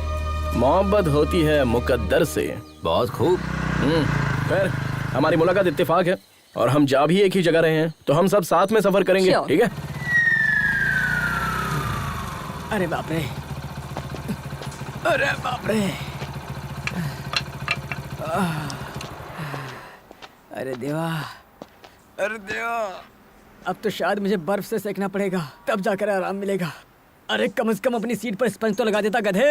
मोहब्बत होती है मुकद्दर से। बहुत खूब। खैर, हमारी मुलाकात इत्तेफाक है और हम जा भी एक ही जगह रहे हैं, तो हम सब साथ में सफर करेंगे, ठीक है? अरे बाप रे, अरे बाप रे, अरे देवा, अरे देवा, अब तो शायद मुझे बर्फ से सेकना पड़ेगा, तब जाकर आराम मिलेगा। अरे कम से कम अपनी सीट पर स्पंज तो लगा देता गधे।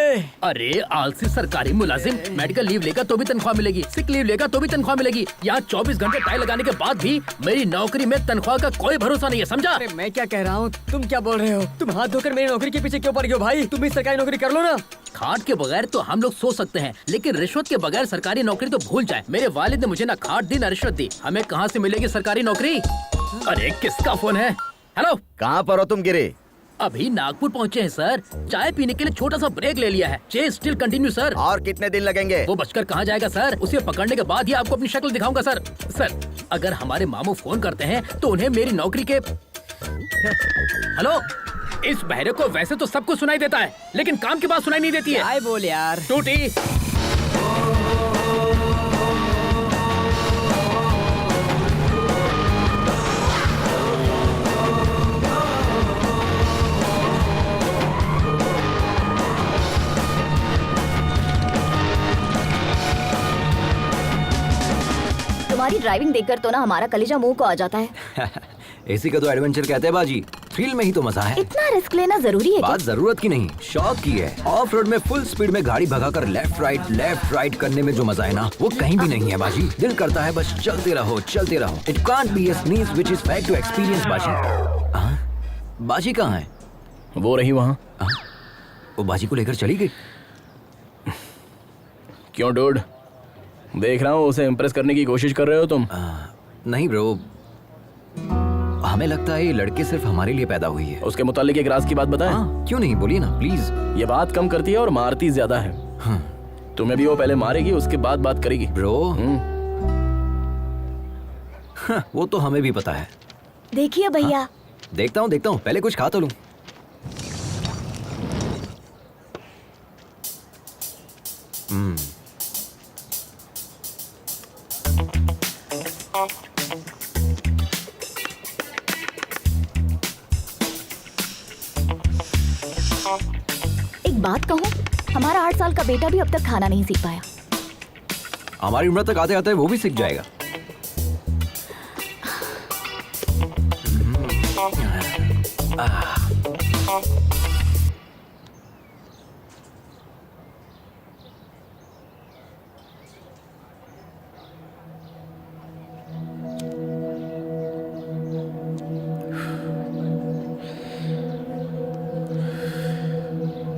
अरे आलसी सरकारी मुलाजिम, मेडिकल लीव लेगा तो भी तनख्वाह मिलेगी, सिक लीव लेगा तो भी तनख्वाह मिलेगी। यहाँ 24 घंटे टाई लगाने के बाद भी मेरी नौकरी में तनख्वाह का कोई भरोसा नहीं है, समझा? अरे मैं क्या कह रहा हूँ, तुम क्या बोल रहे हो? तुम हाथ धोकर मेरी नौकरी के पीछे क्यों पड़ गए हो भाई? तुम भी सरकारी नौकरी कर लो ना। खाट के बगैर तो हम लोग सो सकते हैं, लेकिन रिश्वत के बगैर सरकारी नौकरी तो भूल जाए। मेरे वालिद ने मुझे ना खाट दी ना रिश्वत दी, हमें कहाँ से मिलेगी सरकारी नौकरी? अरे किसका फोन है? हेलो, कहाँ पर हो तुम गिरे? अभी नागपुर पहुँचे हैं सर, चाय पीने के लिए छोटा सा ब्रेक ले लिया है। Chase still continue sir. और कितने दिन लगेंगे? वो बचकर कहाँ जाएगा सर, उसे पकड़ने के बाद ही आपको अपनी शक्ल दिखाऊंगा सर। सर, अगर हमारे मामू फोन करते हैं तो उन्हें मेरी नौकरी के हेलो, इस बहरे को वैसे तो सब कुछ सुनाई देता है, लेकिन काम की बात सुनाई नहीं देती है। आए बोल यार टूटी। तुम्हारी ड्राइविंग देखकर तो ना हमारा कलेजा मुंह को आ जाता है। इसी का तो एडवेंचर कहते हैं बाजी, थ्रिल में ही तो मजा है। इतना रिस्क लेना जरूरी है? बात जरूरत की नहीं, शौक की है। ऑफ रोड में फुल स्पीड में गाड़ी भगाकर लेफ्ट राइट करने में जो मजा है ना, वो कहीं भी नहीं है बाजी। दिल करता है बस चलते रहो। It can't be a sneeze which is fact to experience बाजी। बाजी कहाँ है? वो रही वहाँ। वो बाजी को लेकर चली गई। क्यों डूड? देख रहा हूँ उसे इम्प्रेस करने की कोशिश कर रहे हो तुम। नहीं ब्रो, हमें लगता है ये लड़की सिर्फ हमारे लिए पैदा हुई है। उसके मुतालिक एक राज की बात बताएं? क्यों नहीं, बोलिए ना प्लीज। ये बात कम करती है और मारती ज्यादा है। तुम्हें भी वो पहले मारेगी, उसके बाद बात करेगी। ब्रो वो तो हमें भी पता है। देखिए भैया। देखता हूँ, पहले कुछ खा तो लूं। एक बात कहूँ, हमारा 8 साल का बेटा भी अब तक खाना नहीं सीख पाया। हमारी उम्र तक आते आते वो भी सीख जाएगा।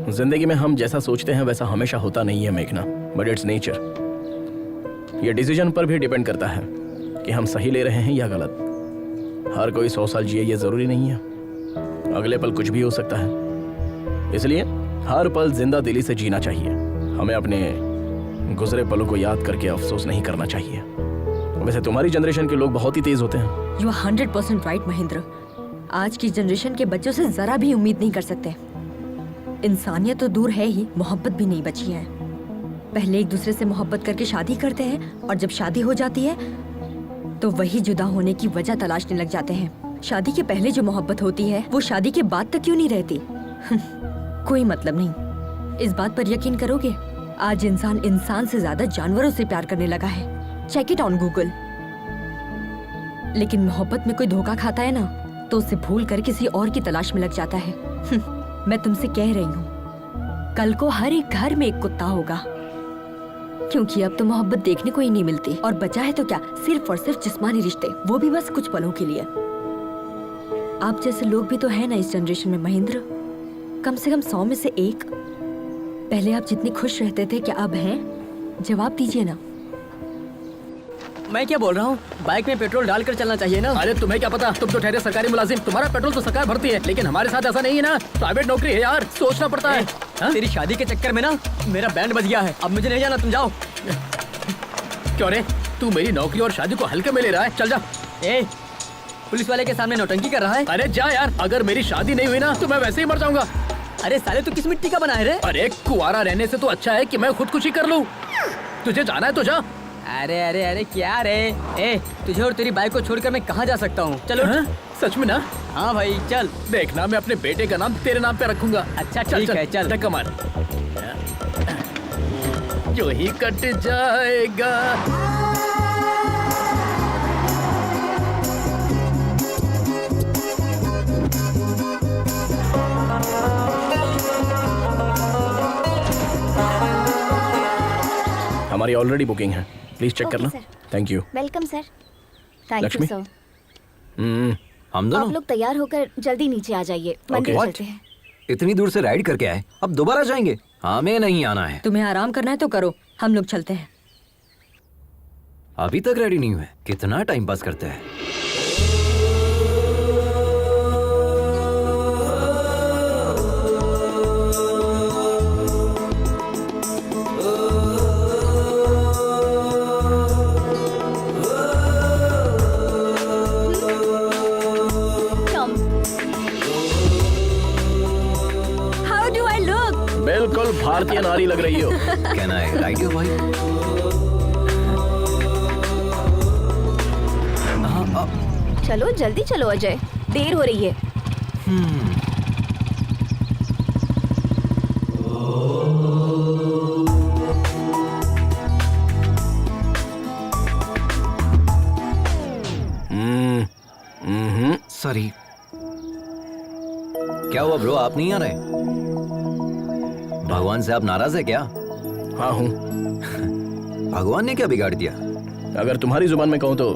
जिंदगी में हम जैसा सोचते हैं वैसा हमेशा होता नहीं है मेघना, बट इट्स नेचर। ये डिसीजन पर भी डिपेंड करता है कि हम सही ले रहे हैं या गलत। हर कोई 100 साल जिए ये जरूरी नहीं है, अगले पल कुछ भी हो सकता है। इसलिए हर पल जिंदा दिली से जीना चाहिए। हमें अपने गुजरे पलों को याद करके अफसोस नहीं करना चाहिए। वैसे तुम्हारी जनरेशन के लोग बहुत ही तेज होते हैं। You are 100% right Mahendra. आज की जनरेशन के बच्चों से जरा भी उम्मीद नहीं कर सकते। इंसानियत तो दूर है ही, मोहब्बत भी नहीं बची है। पहले एक दूसरे से मोहब्बत करके शादी करते हैं और जब शादी हो जाती है तो वही जुदा होने की वजह तलाशने लग जाते हैं। शादी के पहले जो मोहब्बत होती है वो शादी के बाद तक क्यों नहीं रहती? कोई मतलब नहीं। इस बात पर यकीन करोगे, आज इंसान से ज्यादा जानवरों से प्यार करने लगा है। Check it on Google. लेकिन मोहब्बत में कोई धोखा खाता है ना, तो उसे भूल कर किसी और की तलाश में लग जाता है। मैं तुमसे कह रही हूँ, कल को हर एक घर में एक कुत्ता होगा, क्योंकि अब तो मोहब्बत देखने को ही नहीं मिलती। और बचा है तो क्या, सिर्फ और सिर्फ जिस्मानी रिश्ते, वो भी बस कुछ पलों के लिए। आप जैसे लोग भी तो है ना इस जनरेशन में महेंद्र, कम से कम 100 में से एक। पहले आप जितनी खुश रहते थे, क्या अब हैं? जवाब दीजिए ना। मैं क्या बोल रहा हूँ, बाइक में पेट्रोल डालकर चलना चाहिए ना। अरे तुम्हें क्या पता, तुम तो ठहरे सरकारी मुलाजिम, तुम्हारा पेट्रोल तो सरकार भरती है, लेकिन हमारे साथ ऐसा नहीं है ना। प्राइवेट नौकरी है यार, सोचना पड़ता है। तेरी शादी के चक्कर में ना मेरा बैंड बज गया है। अब मुझे नहीं जाना, तुम जाओ। क्यों रे, तू मेरी नौकरी और शादी को हल्के में ले रहा है? चल जा। ए, पुलिस वाले के सामने नौटंकी कर रहा है। अरे जा यार, अगर मेरी शादी नहीं हुई ना तो मैं वैसे ही मर जाऊंगा। अरे साले, तू किस मिट्टी का बना है रे? अरे कुआरा रहने से तो अच्छा है कि मैं खुदकुशी कर लूं। तुझे जाना है तो जा। अरे अरे अरे क्या रे? ए, तुझे और तेरी बाइक को छोड़कर मैं कहाँ जा सकता हूँ? चलो। सच में ना? हाँ भाई चल। देखना, मैं अपने बेटे का नाम तेरे नाम पे रखूंगा। अच्छा ठीक है, चल। धक्का मार। जो ही कट जाएगा। हमारी ऑलरेडी बुकिंग है, प्लीज चेक करना। Thank you. Welcome sir. Thank you Lakshmi? Sir. हम दोनों आप लोग तैयार होकर जल्दी नीचे आ जाइए, मंदिर What? चलते हैं। इतनी दूर से राइड करके आए, अब दोबारा जाएंगे? हमें नहीं आना है। तुम्हें आराम करना है तो करो, हम लोग चलते हैं। अभी तक रेडी नहीं हुए, कितना टाइम पास करते हैं। How do I look? बिल्कुल भारतीय नारी लग रही हो। Can I ride you, भाई? चलो जल्दी चलो अजय, देर हो रही है। सॉरी। क्या हुआ ब्रो, आप नहीं आ रहे? भगवान से आप नाराज है क्या? हाँ हूँ। भगवान ने क्या बिगाड़ दिया? अगर तुम्हारी जुबान में कहूँ तो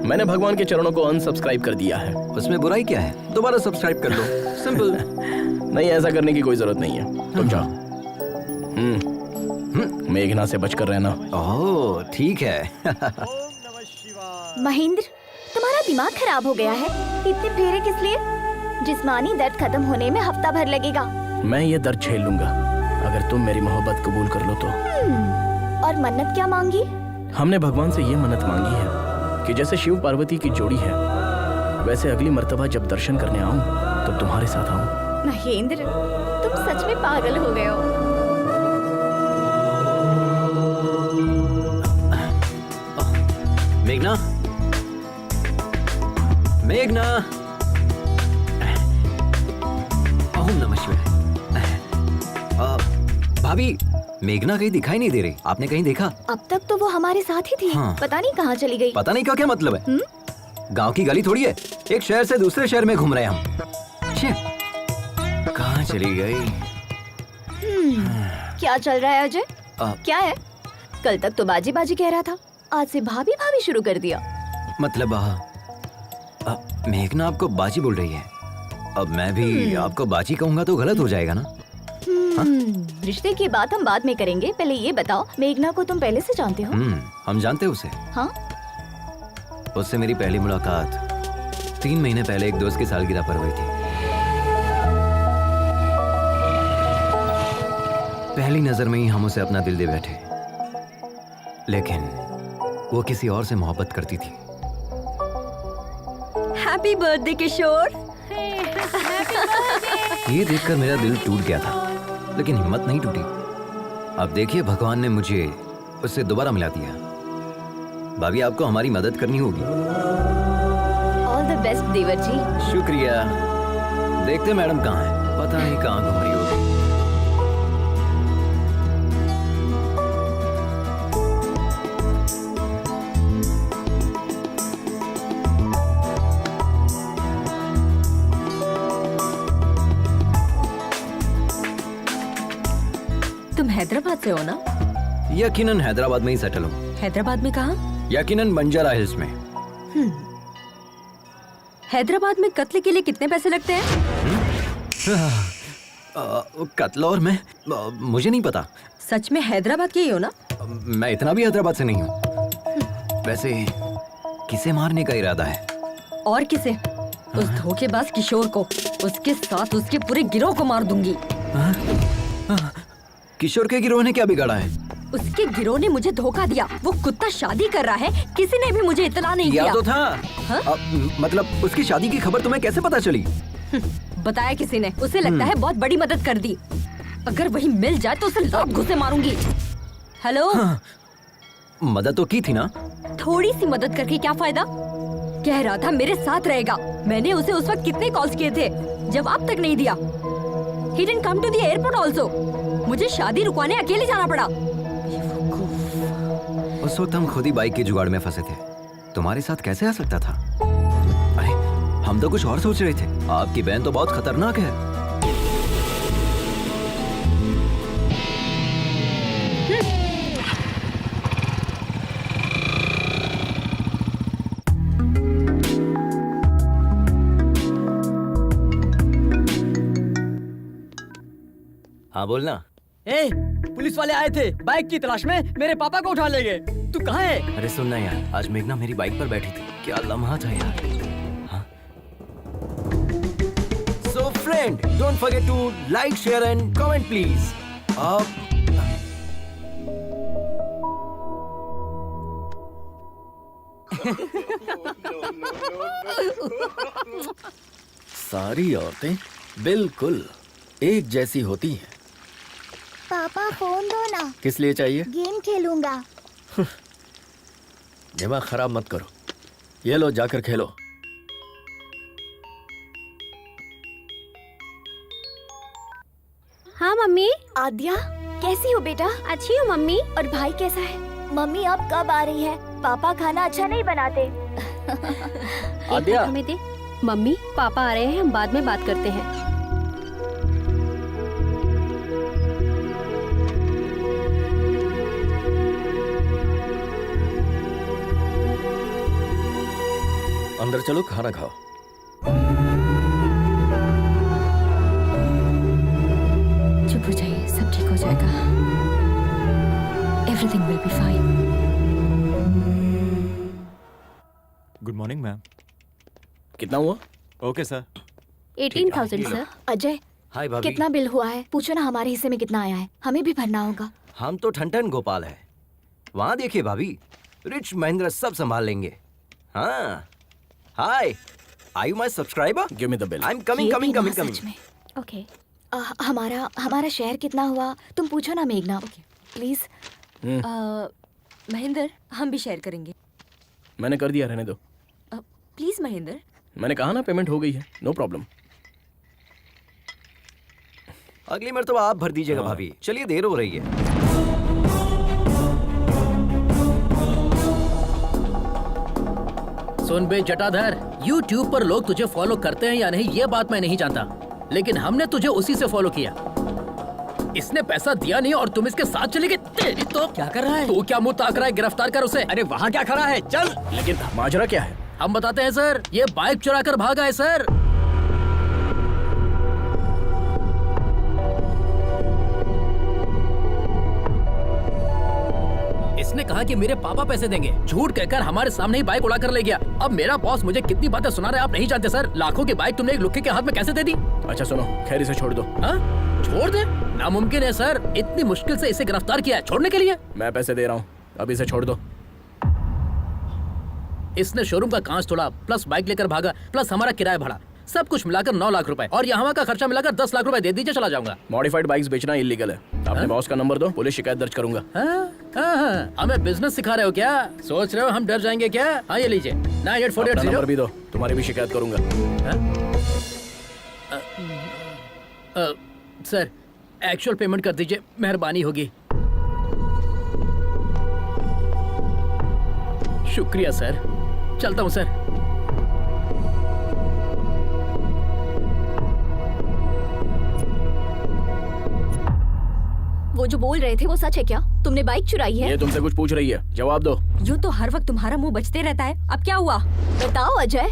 मैंने भगवान के चरणों को अनसब्सक्राइब कर दिया है। उसमें बुराई क्या है? दोबारा सब्सक्राइब कर दो, सिंपल। नहीं, ऐसा करने की कोई जरूरत नहीं है, तुम जाओ। मेघना से बचकर रहना। ओह ठीक है। महेंद्र, तुम्हारा दिमाग खराब हो गया है। इतने फेरे किस लिए? जिस्मानी दर्द खत्म होने में हफ्ता भर लगेगा। मैं ये दर्द झेल लूंगा अगर तुम मेरी मोहब्बत कबूल कर लो तो। और मन्नत क्या मांगी? हमने भगवान से ये मन्नत मांगी है कि जैसे शिव पार्वती की जोड़ी है वैसे अगली मर्तबा जब दर्शन करने आऊं तो तुम्हारे साथ आऊं। महेंद्र, तुम सच में पागल हो गए हो। मेघना, मेघना, ओम नमः शिवाय। भाभी, मेघना कहीं दिखाई नहीं दे रही, आपने कहीं देखा? अब तक तो वो हमारे साथ ही थी। हाँ। पता नहीं कहाँ चली गई। पता नहीं का क्या मतलब है? गांव की गली थोड़ी है, एक शहर से दूसरे शहर में घूम रहे हैं हम। कहाँ चली गई? क्या चल रहा है अजय? क्या है? कल तक तो बाजी बाजी कह रहा था, आज से भाभी भाभी शुरू कर दिया। मतलब मेघना आपको बाजी बोल रही है, अब मैं भी आपको बाजी कहूंगा तो गलत हो जाएगा ना? रिश्ते की बात हम बाद में करेंगे, पहले ये बताओ मेघना को तुम पहले से जानते हो? हम जानते हैं उसे। हाँ? उससे मेरी पहली मुलाकात 3 महीने पहले एक दोस्त की सालगिरह पर हुई थी। पहली नजर में ही हम उसे अपना दिल दे बैठे, लेकिन वो किसी और से मोहब्बत करती थी। हैप्पी बर्थडे किशोर। ये देखकर मेरा दिल टूट गया था, लेकिन हिम्मत नहीं टूटी। अब देखिए भगवान ने मुझे उससे दोबारा मिला दिया। भाभी, आपको हमारी मदद करनी होगी। ऑल द बेस्ट देवर जी। शुक्रिया। देखते मैडम कहाँ है, पता नहीं कहाँ घूम रही होगी। तुम हैदराबाद से हो ना? यकीनन हैदराबाद में ही सेटल हूँ। हैदराबाद में कहाँ? यकीनन बंजारा हिल्स में। हैदराबाद में कत्ल के लिए कितने पैसे लगते हैं? कत्ल और मैं मुझे नहीं पता। सच में हैदराबाद के ही हो ना? मैं इतना भी हैदराबाद से नहीं हूँ। वैसे किसे मारने का इरादा है? और किसे? उस धोखेबाज किशोर को, उसके साथ उसके पूरे गिरोह को मार दूंगी। किशोर के गिरोह ने क्या बिगाड़ा है? उसके गिरोह ने मुझे धोखा दिया। वो कुत्ता शादी कर रहा है, किसी ने भी मुझे इत्तला नहीं किया। याद तो था। मतलब उसकी शादी की खबर तुम्हें कैसे पता चली? बताया किसी ने। उसे लगता है बहुत बड़ी मदद कर दी। अगर वही मिल जाए तो उसे लात घुसे मारूंगी। हेलो? मदद तो की थी ना? थोड़ी सी मदद करके क्या फायदा? कह रहा था मेरे साथ रहेगा। मैंने उसे उस वक्त कितने कॉल्स किए थे, जवाब तक नहीं दिया। He didn't come to the airport also. मुझे शादी रुकवाने अकेले जाना पड़ा। उस वक्त हम खुद ही बाइक के जुगाड़ में फंसे थे। तुम्हारे साथ कैसे आ सकता था? अरे हम तो कुछ और सोच रहे थे। आपकी बहन तो बहुत खतरनाक है। हाँ बोलना। ए, पुलिस वाले आए थे बाइक की तलाश में, मेरे पापा को उठा ले गए। तू कहाँ है? अरे सुनना यार, आज मेघना मेरी बाइक पर बैठी थी, क्या लम्हा था यार। हाँ? So friend, don't forget to like, share and comment please. सारी औरतें बिल्कुल एक जैसी होती हैं। पापा फोन दो ना। किस लिए चाहिए? गेम खेलूंगा। दिमाग खराब मत करो, ये लो जाकर खेलो। हाँ मम्मी। आद्या, कैसी हो बेटा? अच्छी हूँ मम्मी। और भाई कैसा है? मम्मी अब कब आ रही है? पापा खाना अच्छा नहीं बनाते। आद्या, हमें दे। मम्मी पापा आ रहे हैं, हम बाद में बात करते हैं। अंदर चलो, खाना खाओ। हो जाएगा। Everything will be fine. Good morning ma'am. कितना हुआ? Okay sir. 18,000 सर। अजय, हाय भाभी। कितना बिल हुआ है? पूछो ना हमारे हिस्से में कितना आया है, हमें भी भरना होगा। हम तो ठनठन गोपाल है। वहां देखिए भाभी, रिच महेंद्र सब संभाल लेंगे। हाँ। Hi, are you my subscriber? Give me the bill. I am coming coming coming coming. सच में। ओके। हमारा शेयर कितना हुआ तुम पूछो ना मेघना, प्लीज। महेंद्र, हम भी शेयर करेंगे। मैंने कर दिया, रहने दो। प्लीज महेंद्र। मैंने कहा ना पेमेंट हो गई है, नो प्रॉब्लम। अगली मर्तबा आप भर दीजिएगा भाभी। चलिए, देर हो रही है। सुन बे जटाधर, YouTube पर लोग तुझे फॉलो करते हैं या नहीं ये बात मैं नहीं जानता, लेकिन हमने तुझे उसी से फॉलो किया। इसने पैसा दिया नहीं और तुम इसके साथ चले गए। तेरी तो क्या कर रहा है? तू क्या मुंह ताक रहा है? गिरफ्तार कर उसे। अरे वहाँ क्या खड़ा है? चल। लेकिन माजरा क्या है? हम बताते हैं सर, ये बाइक चुरा कर भागा है सर। इसने कहा कि मेरे पापा पैसे देंगे, झूठ कहकर हमारे सामने ही बाइक उड़ा कर ले गया। अब मेरा बॉस मुझे कितनी बातें सुना रहा है आप नहीं जानते सर। लाखों की बाइक तुमने एक लुक्के के हाथ में कैसे दे दी? अच्छा सुनो, खैर इसे छोड़ दो। हाँ? छोड़ दे? नामुमकिन है सर, इतनी मुश्किल से इसे गिरफ्तार किया है, छोड़ने के लिए? मैं पैसे दे रहा हूँ, अब इसे छोड़ दो। इसने शोरूम का कांच तोड़ा, प्लस बाइक लेकर भागा, प्लस हमारा किराया भाड़ा, सब कुछ मिलाकर 9 लाख रुपए, और यहाँ का खर्चा मिलाकर 10 लाख रुपए दे दीजिए, चला जाऊंगा। मॉडिफाइड बाइक्स बेचना इलीगल है। अपने बॉस का नंबर दो, पुलिस शिकायत दर्ज करूंगा। हमें बिजनेस सिखा रहे हो क्या? सोच रहे हो हम डर जाएंगे क्या? हाँ ये लीजिए, 9848 नंबर भी दो, तुम्हारी भी शिकायत करूंगा। सर एक्चुअल पेमेंट कर दीजिए, मेहरबानी होगी। शुक्रिया सर, चलता हूँ सर। वो जो बोल रहे थे वो सच है क्या? तुमने बाइक चुराई है? ये तुमसे कुछ पूछ रही है, जवाब दो। यूं तो हर वक्त तुम्हारा मुंह बचते रहता है, अब क्या हुआ? बताओ अजय।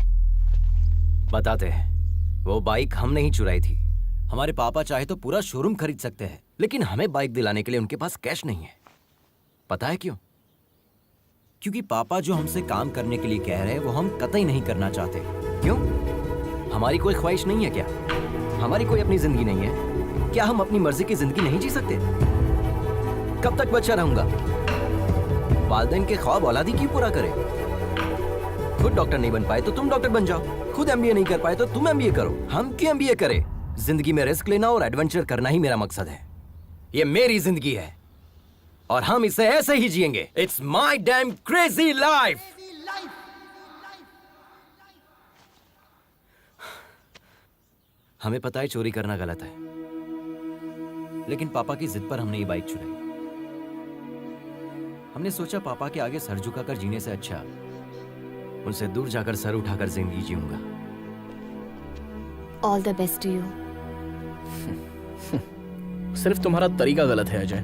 बताते हैं। वो बाइक हमने ही चुराई थी। हमारे पापा चाहे तो पूरा शोरूम खरीद सकते हैं, लेकिन हमें बाइक दिलाने के लिए उनके पास कैश नहीं है। पता है क्यों? क्योंकि पापा जो हमसे काम करने के लिए कह रहे हैं वो हम कतई नहीं करना चाहते। क्यों? हमारी कोई ख्वाहिश नहीं है क्या? हमारी कोई अपनी जिंदगी नहीं है क्या? हम अपनी मर्जी की जिंदगी नहीं जी सकते? कब तक बच्चा रहूंगा? वालिदैन के ख्वाब औलादी क्यों पूरा करे? खुद डॉक्टर नहीं बन पाए तो तुम डॉक्टर बन जाओ, खुद एमबीए नहीं कर पाए तो तुम एमबीए करो। हम क्यों एमबीए करें? जिंदगी में रिस्क लेना और एडवेंचर करना ही मेरा मकसद है। ये मेरी जिंदगी है और हम इसे ऐसे ही जिएंगे। It's my dam crazy life. हमें पता है चोरी करना गलत है, लेकिन पापा की जिद पर हमने ये बाइक चुराई। हमने सोचा पापा के आगे सर झुकाकर जीने से अच्छा उनसे दूर जाकर सर उठाकर जिंदगी जीऊंगा। All the best to you. सिर्फ तुम्हारा तरीका गलत है अजय,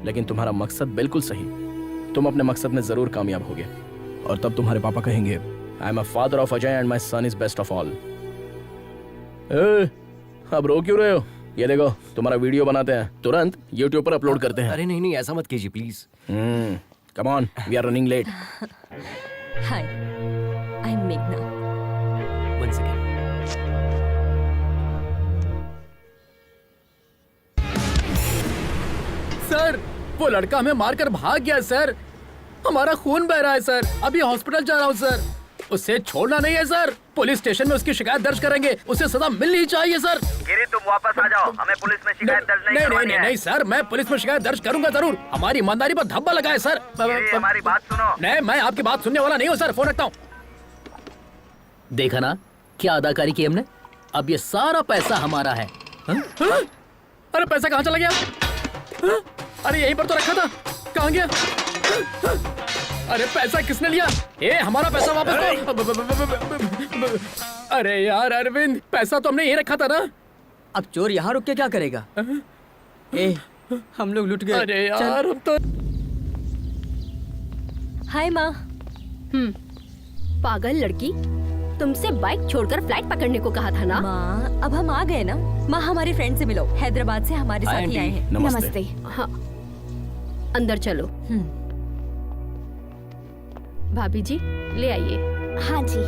लेकिन तुम्हारा मकसद बिल्कुल सही। तुम अपने मकसद में जरूर कामयाब होगे और तब तुम्हारे पापा कहेंगे I am a father of Ajay and my son is best of all. अब रो क्यों रहे हो? ये देखो तुम्हारा वीडियो बनाते हैं, तुरंत YouTube पर अपलोड करते हैं। अरे नहीं नहीं, ऐसा मत कीजिए please. Come on, we are running late. Hi, I am मेघना। One second. सर वो लड़का हमें मारकर भाग गया सर, हमारा खून बह रहा है सर, अभी हॉस्पिटल जा रहा हूँ सर। उसे छोड़ना नहीं है सर, पुलिस स्टेशन में उसकी शिकायत दर्ज करेंगे, उसे सजा मिलनी चाहिए सर। गिरी तुम वापस आ जाओ, हमें पुलिस में शिकायत दर्ज नहीं करवानी है। नहीं सर, मैं पुलिस में शिकायत दर्ज करूंगा जरूर, हमारी ईमानदारी पर धब्बा लगा है सर। हमारी बात सुनो। नहीं, मैं आपकी बात सुनने वाला नहीं हूँ सर, फोन रखता हूँ। देखा ना क्या अदाकारी की हमने, अब ये सारा पैसा हमारा है। अरे पैसा कहाँ चला गया? अरे यहीं पर तो रखा था, कहाँ गया? अरे पैसा किसने लिया? हमारा पैसा वापस दो। अरे यार अरविंद, पैसा तो हमने यहीं रखा था ना। अब चोर यहाँ रुक के क्या करेगा? हम लोग लुट गए। अरे यार अब तो। हाय माँ। पागल लड़की, तुमसे बाइक छोड़कर फ्लाइट पकड़ने को कहा था ना। माँ अब हम आ गए ना। माँ हमारे फ्रेंड से मिलो, हैदराबाद से हमारे साथ ही आए हैं। नमस्ते। हाँ अंदर चलो। भाभी जी ले आइए। हाँ जी।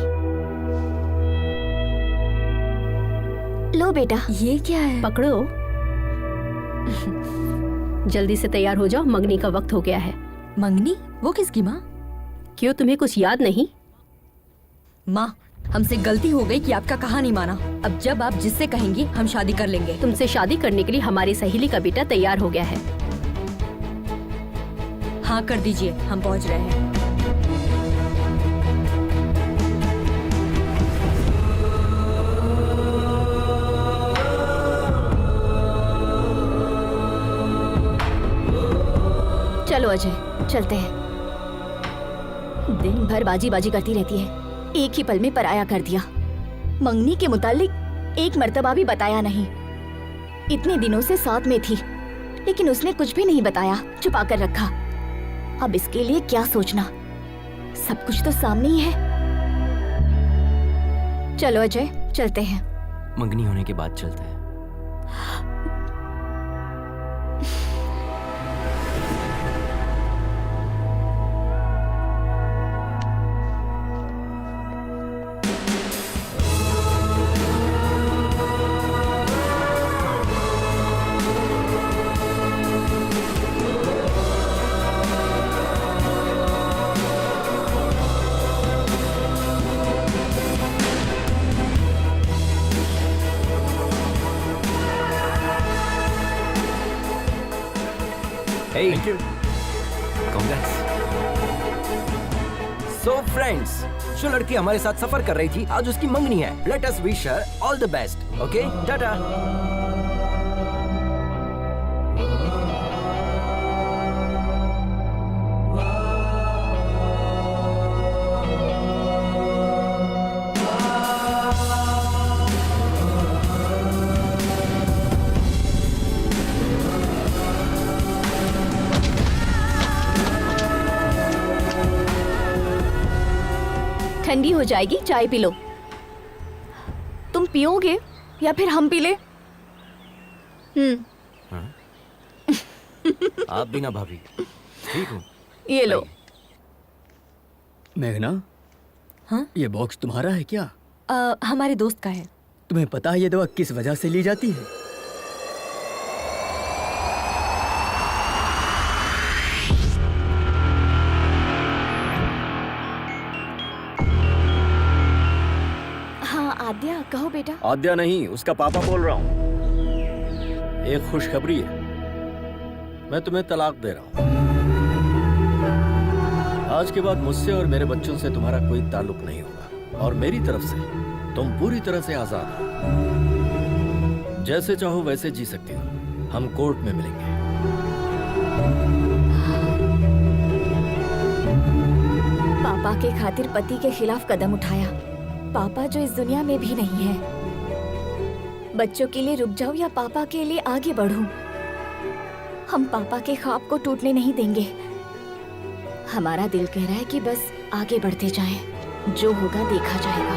लो बेटा। ये क्या है? पकड़ो। जल्दी से तैयार हो जाओ, मंगनी का वक्त हो गया है। मंगनी? वो किसकी माँ? क्यों तुम्हें कुछ याद नहीं? माँ हमसे गलती हो गई कि आपका कहा नहीं माना। अब जब आप जिससे कहेंगी हम शादी कर लेंगे। तुमसे शादी करने के लिए हमारी सहेली का बेटा तैयार हो गया है। हाँ कर दीजिए, हम पहुँच रहे हैं। चलो अजय चलते हैं। दिन भर बाजी बाजी करती रहती है, एक ही पल में पराया कर दिया। मंगनी के मुतालिक एक मर्तबा भी बताया नहीं। इतने दिनों से साथ में थी लेकिन उसने कुछ भी नहीं बताया, छुपा कर रखा। अब इसके लिए क्या सोचना, सब कुछ तो सामने ही है। चलो अजय चलते हैं। मंगनी होने के बाद चलते हैं। Hey, thank you. Congrats. So friends, जो लड़की हमारे साथ सफर कर रही थी आज उसकी मंगनी है। Let us wish her all the best. Okay? Tata. ठंडी हो जाएगी, चाय पी लो। तुम पियोगे या फिर हम पी ले? आप भी ना भाभी, ठीक हूँ। ये लो। मेघना, हाँ ये बॉक्स तुम्हारा है क्या? हमारे दोस्त का है। तुम्हें पता है ये दवा किस वजह से ली जाती है? आद्या कहो बेटा। आद्या नहीं, उसका पापा बोल रहा हूँ। एक खुशखबरी है, मैं तुम्हें तलाक दे रहा हूँ। आज के बाद मुझसे और मेरे बच्चों से तुम्हारा कोई ताल्लुक नहीं होगा और मेरी तरफ से तुम पूरी तरह से आजाद हो। जैसे चाहो वैसे जी सकती हो। हम कोर्ट में मिलेंगे। पापा के खातिर पति के खिलाफ कदम उठाया। पापा जो इस दुनिया में भी नहीं है। बच्चों के लिए रुक जाऊं या पापा के लिए आगे बढ़ूं? हम पापा के ख्वाब को टूटने नहीं देंगे। हमारा दिल कह रहा है कि बस आगे बढ़ते जाएं, जो होगा देखा जाएगा।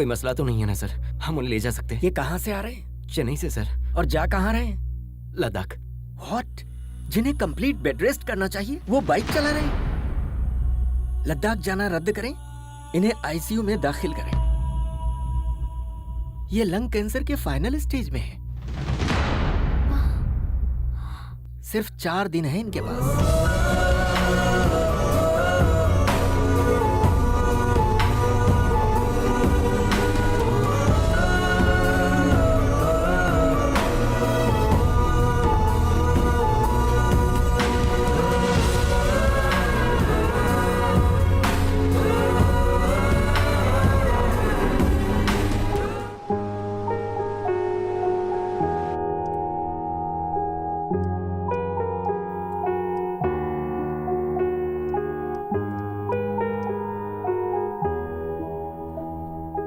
कोई मसला तो नहीं है ना सर? हम उन्हें ले जा सकते हैं। ये कहाँ से आ रहे हैं? चेन्नई से सर। और जा कहाँ रहे हैं? लद्दाख। व्हाट? जिन्हें कंप्लीट बेड रेस्ट करना चाहिए वो बाइक चला रहे हैं। लद्दाख जाना रद्द करें, इन्हें आईसीयू में दाखिल करें। ये लंग कैंसर के फाइनल स्टेज में है। सिर्फ 4 दिन है इनके पास।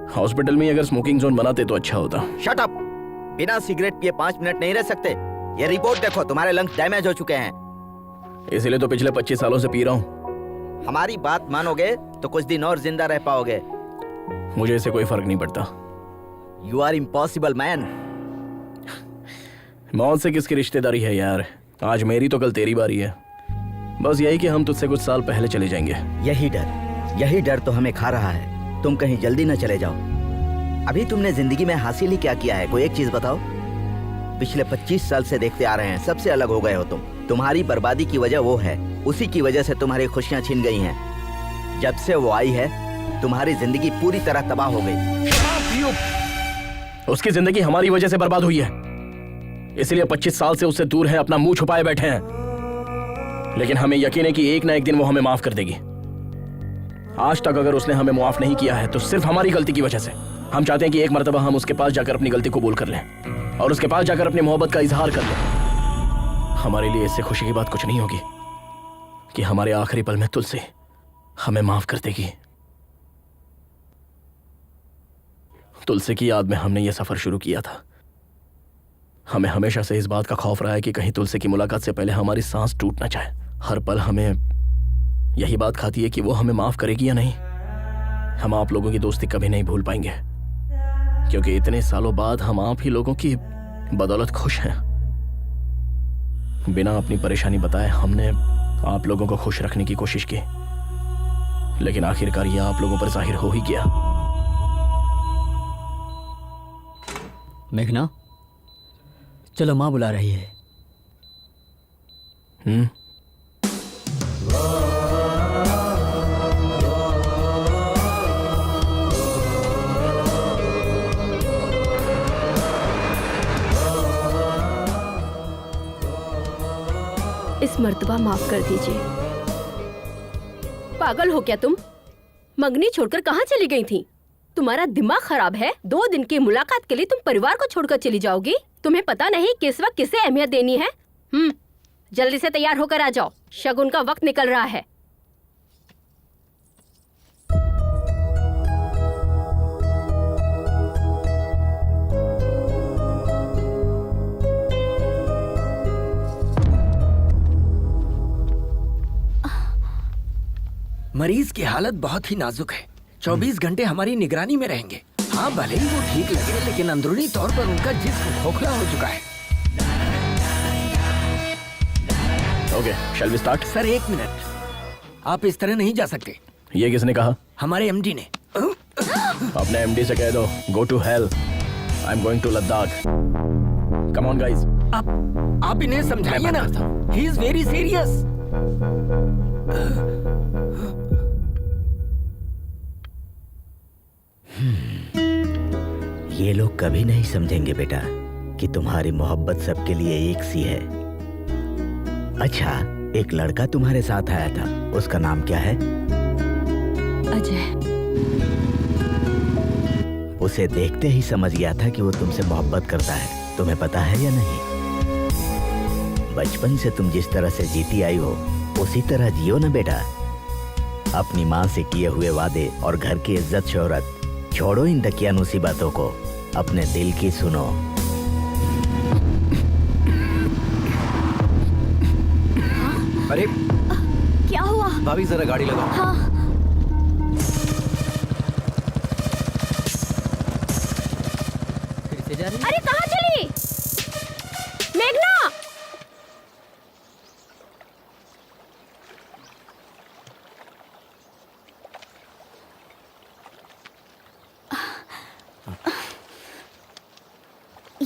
हॉस्पिटल में अगर स्मोकिंग जोन बनाते तो अच्छा होता। Shut up! बिना सिगरेट पिए 5 मिनट नहीं रह सकते। ये रिपोर्ट देखो, तुम्हारे लंग्स डैमेज हो चुके हैं। इसीलिए तो पिछले 25 सालों से पी रहा हूँ। हमारी बात मानोगे तो कुछ दिन और जिंदा रह पाओगे। मुझे इससे कोई फर्क नहीं पड़ता। You are impossible man. मौत से किसकी रिश्तेदारी है यार? आज मेरी तो कल तेरी बारी है। बस यही कि हम तुझसे कुछ साल पहले चले जाएंगे। यही डर तो हमें खा रहा है। तुम कहीं जल्दी न चले जाओ। अभी तुमने जिंदगी में हासिल ही क्या किया है? कोई एक चीज बताओ। पिछले 25 साल से देखते आ रहे हैं, सबसे अलग हो गए हो तुम। तुम्हारी बर्बादी की वजह वो है, उसी की वजह से तुम्हारी खुशियां छीन गई हैं। जब से वो आई है तुम्हारी जिंदगी पूरी तरह तबाह हो गई। उसकी जिंदगी हमारी वजह से बर्बाद हुई है, इसलिए 25 साल से उससे दूर है, अपना मुंह छुपाए बैठे हैं। लेकिन हमें यकीन है कि एक ना एक दिन वो हमें माफ कर देगी। आज तक अगर उसने हमें माफ नहीं किया है तो सिर्फ हमारी गलती की वजह से। हम चाहते हैं कि एक मर्तबा हम उसके पास जाकर अपनी गलती कबूल कर लें और उसके पास जाकर अपनी मोहब्बत का इजहार कर लें। हमारे लिए इससे खुशी की बात कुछ नहीं होगी कि हमारे आखिरी पल में तुलसी हमें माफ कर देगी। तुलसी की याद में हमने यह सफर शुरू किया था। हमें हमेशा से इस बात का खौफ रहा है कि कहीं तुलसी की मुलाकात से पहले हमारी सांस टूट ना जाए। हर पल हमें यही बात खाती है कि वो हमें माफ करेगी या नहीं। हम आप लोगों की दोस्ती कभी नहीं भूल पाएंगे, क्योंकि इतने सालों बाद हम आप ही लोगों की बदौलत खुश हैं। बिना अपनी परेशानी बताए हमने आप लोगों को खुश रखने की कोशिश की, लेकिन आखिरकार यह आप लोगों पर जाहिर हो ही गया। मेघना, चलो माँ बुला रही है। इस मर्तबा माफ कर दीजिए। पागल हो क्या तुम? मंगनी छोड़कर कहाँ चली गई थी? तुम्हारा दिमाग खराब है? 2 दिन की मुलाकात के लिए तुम परिवार को छोड़कर चली जाओगी? तुम्हें पता नहीं किस वक्त किसे अहमियत देनी है? जल्दी से तैयार होकर आ जाओ, शगुन का वक्त निकल रहा है। मरीज की हालत बहुत ही नाजुक है। 24 घंटे हमारी निगरानी में रहेंगे। हाँ, भले ही वो ठीक लगे, लेकिन अंदरूनी तौर पर उनका जिस्म खोखला हो चुका है। Okay, shall we start? Sir 1 minute, आप इस तरह नहीं जा सकते। ये किसने कहा? हमारे एमडी ने। अपने एमडी से कह दो, go to hell, I am going to Ladakh. Come on guys. आप इन्हें समझाइए ना, ही इज वेरी सीरियस। ये लोग कभी नहीं समझेंगे बेटा कि तुम्हारी मोहब्बत सबके लिए एक सी है। अच्छा, एक लड़का तुम्हारे साथ आया था, उसका नाम क्या है? अजय। उसे देखते ही समझ गया था कि वो तुमसे मोहब्बत करता है। तुम्हें पता है या नहीं? बचपन से तुम जिस तरह से जीती आई हो उसी तरह जियो ना बेटा। अपनी माँ से किए हुए वादे और घर की इज्जत शोहरत छोड़ो, इन दकियानूसी बातों को, अपने दिल की सुनो। अरे क्या हुआ? भाभी जरा गाड़ी लगाओ। हाँ।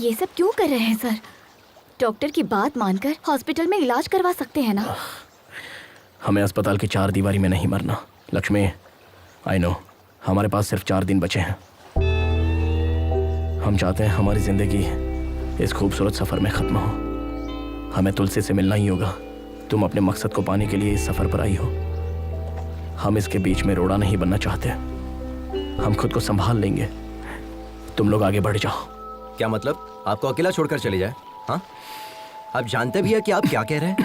ये सब क्यों कर रहे हैं सर? डॉक्टर की बात मानकर हॉस्पिटल में इलाज करवा सकते हैं ना? हमें अस्पताल की 4 दीवारी में नहीं मरना। लक्ष्मी, आई नो हमारे पास सिर्फ 4 दिन बचे हैं। हम चाहते हैं हमारी जिंदगी इस खूबसूरत सफर में खत्म हो। हमें तुलसी से मिलना ही होगा। तुम अपने मकसद को पाने के लिए इस सफर पर आई हो। हम इसके बीच में रोड़ा नहीं बनना चाहते। हम खुद को संभाल लेंगे, तुम लोग आगे बढ़ जाओ। क्या मतलब? आपको अकेला छोड़कर चले जाए? हाँ, आप जानते भी है कि आप क्या कह रहे हैं?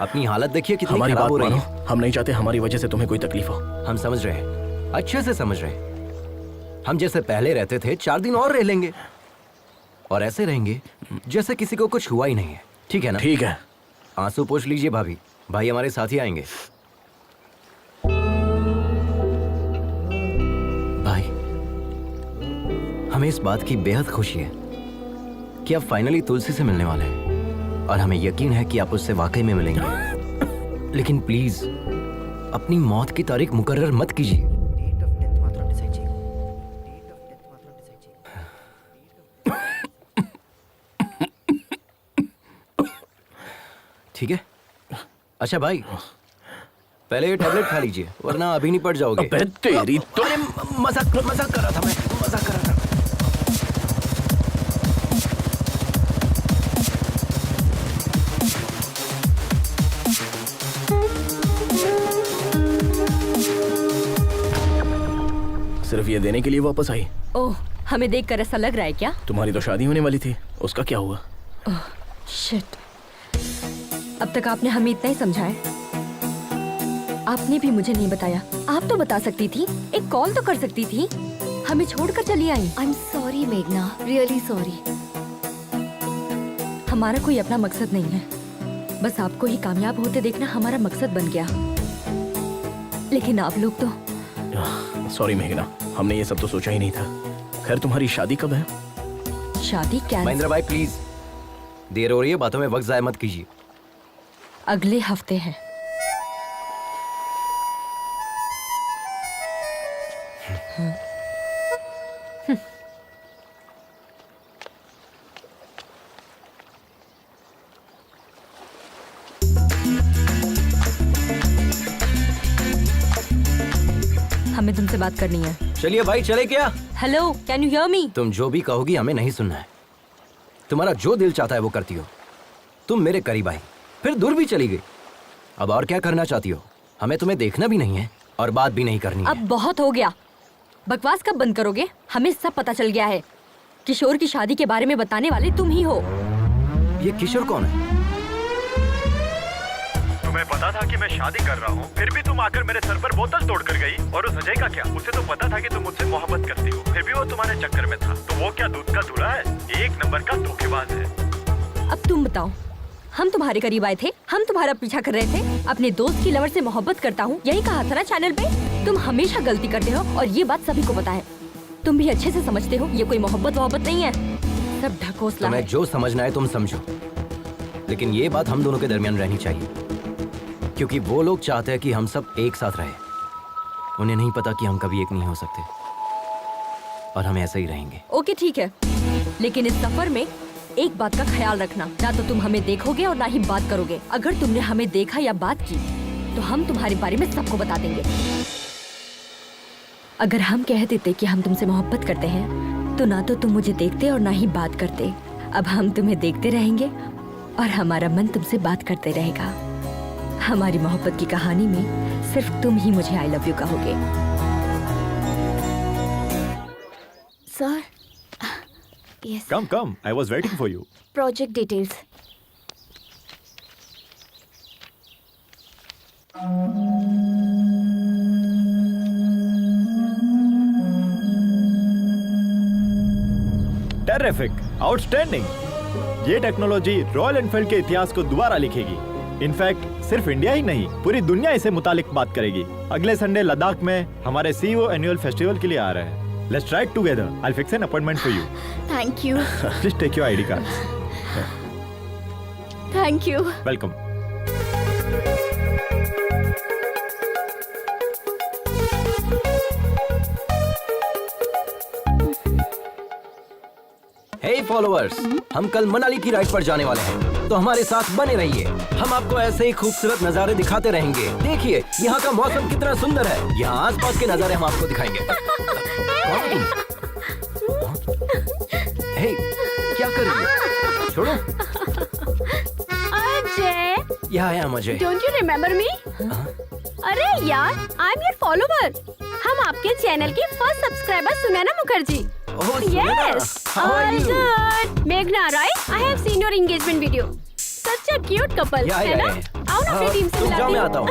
अपनी हालत देखिए कितनी हमारी खराब बात हो रही मानो। है। हम नहीं चाहते हमारी वजह से तुम्हें कोई तकलीफ हो। हम समझ रहे हैं, अच्छे से समझ रहे हैं। हम जैसे पहले रहते थे 4 दिन और रह लेंगे, और ऐसे रहेंगे जैसे किसी को कुछ हुआ ही नहीं है। ठीक है ना? ठीक है। आंसू पोंछ लीजिए भाभी, भाई हमारे साथ ही आएंगे। भाई, हमें इस बात की बेहद खुशी है कि आप फाइनली तुलसी से मिलने वाले हैं, और हमें यकीन है कि आप उससे वाकई में मिलेंगे। लेकिन प्लीज अपनी मौत की तारीख मुकर्रर मत कीजिए। ठीक है? अच्छा भाई, पहले ये टैबलेट खा लीजिए, वरना अभी नहीं पड़ जाओगे। अबे तेरी तो। अरे मजाक कर रहा था मैं, मजाक कर रहा था। सिर्फ ये देने के लिए वापस आई? ओह, हमें देखकर ऐसा लग रहा है क्या? तुम्हारी तो शादी होने वाली थी, उसका क्या हुआ? ओह शिट, अब तक आपने हमें इतना ही समझाया। आपने भी मुझे नहीं बताया। आप तो बता सकती थी, एक कॉल तो कर सकती थी। हमें छोड़कर चली आई। आई एम सॉरी मेघना, रियली सॉरी। हमारा कोई अपना मकसद नहीं है, बस आपको ही कामयाब होते देखना हमारा मकसद बन गया। लेकिन आप लोग तो। सॉरी मेघना, हमने ये सब तो सोचा ही नहीं था। खैर, तुम्हारी शादी कब है? शादी क्या? महेंद्र भाई प्लीज, देर हो रही है, बातों में वक्त जाया मत कीजिए। अगले हफ्ते है। हमें तुमसे बात करनी है। चलिए भाई, चले क्या? Hello, can you hear me? तुम जो भी कहोगी हमें नहीं सुनना है। तुम्हारा जो दिल चाहता है वो करती हो। तुम मेरे करीब आई, फिर दूर भी चली गई। अब और क्या करना चाहती हो? हमें तुम्हें देखना भी नहीं है और बात भी नहीं करनी अब है। बहुत हो गया। बकवास कब बंद करोगे? हमें सब पता चल गया है। किशोर की शादी के बारे में बताने वाले तुम ही हो। ये किशोर कौन है? तुम्हें पता था कि मैं शादी कर रहा हूँ, फिर भी तुम आकर मेरे सर पर बोतल तोड़ कर गई। और उस अजय का क्या? उसे तो पता था कि तुम मुझसे मोहब्बत करती हो, फिर भी वो तुम्हारे चक्कर में था। तो वो क्या दूध का धूला है? एक नंबर का धोखेबाज है। अब तुम बताओ, हम तुम्हारे करीब आए थे, हम तुम्हारा पीछा कर रहे थे। अपने दोस्त की लवर से मोहब्बत करता हूँ, यही कहा था ना चैनल पे। तुम हमेशा गलती करते हो और ये बात सभी को पता है। तुम भी अच्छे से समझते हो ये कोई मोहब्बत नहीं है, सब ढकोसला है। तुम्हें जो समझना है तुम समझो, लेकिन ये बात हम दोनों के दरमियान रहनी चाहिए, क्योंकि वो लोग चाहते हैं कि हम सब एक साथ रहें। उन्हें नहीं पता कि हम कभी एक नहीं हो सकते, और हम ऐसे ही रहेंगे। ओके ठीक है, लेकिन इस सफर में एक बात का ख्याल रखना, ना तो तुम हमें देखोगे और ना ही बात करोगे। अगर तुमने हमें देखा या बात की तो हम तुम्हारे बारे में सबको बता देंगे। अगर हम कह देते कि हम तुमसे मोहब्बत करते हैं तो ना तो तुम मुझे देखते और ना ही बात करते। अब हम तुम्हें देखते रहेंगे और हमारा मन तुमसे बात करते रहेगा। हमारी मोहब्बत की कहानी में सिर्फ तुम ही मुझे आई लव यू कहोगे। Sir, yes, come, I was waiting for you. Project details. Terrific, outstanding. ये टेक्नोलॉजी रॉयल एनफील्ड के इतिहास को दोबारा लिखेगी। इनफैक्ट सिर्फ इंडिया ही नहीं, पूरी दुनिया इसे मुतालिक बात करेगी। अगले संडे लद्दाख में हमारे सीईओ एनुअल फेस्टिवल के लिए आ रहे हैं। Let's try it together. I will fix an appointment for you. Thank you. Please take your ID cards. Thank you. Welcome. Hey hey followers, हम कल मनाली की राइड पर जाने वाले हैं, तो हमारे साथ बने रहिए। हम आपको ऐसे ही खूबसूरत नजारे दिखाते रहेंगे। देखिए यहाँ का मौसम कितना सुंदर है। यहाँ आसपास के नजारे हम आपको दिखाएंगे। हे, क्या कर रही है? छोड़ो। अजय, यहाँ मुझे। Don't you remember me? अरे यार, आई एम योर फॉलोवर। हम आपके चैनल की first subscriber Sunaina Mukherjee. Yes, all good. मेघना, right? I have seen your engagement video. Such a cute couple, है ना? आओ ना अपनी टीम से मिलाते हैं। मैं आता हूँ।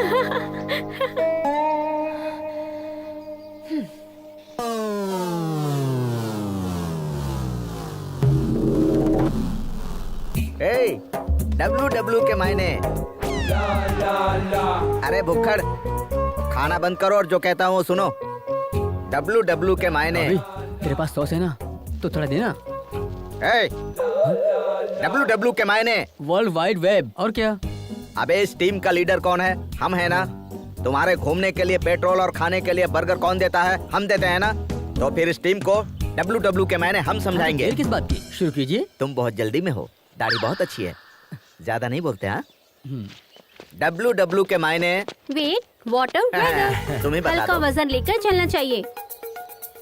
WW के मायने। अरे भुक्खड़, खाना बंद करो और जो कहता हूँ सुनो। WW के मायने। तेरे पास सॉस है ना, तो थोड़ा देना। WW के मायने वर्ल्ड वाइड वेब। और क्या? अबे इस टीम का लीडर कौन है? हम है ना। तुम्हारे घूमने के लिए पेट्रोल और खाने के लिए बर्गर कौन देता है? हम देते हैं ना। तो फिर इस टीम को WW के मायने हम समझाएंगे। किस बात की? शुरू कीजिए। तुम बहुत जल्दी में हो। दाढ़ी बहुत अच्छी है, ज्यादा नहीं बोलते हाँ? WW के मायने वेट, वाटर, वेदर। तुम्हें बता हल्का दो। वजन लेकर चलना चाहिए।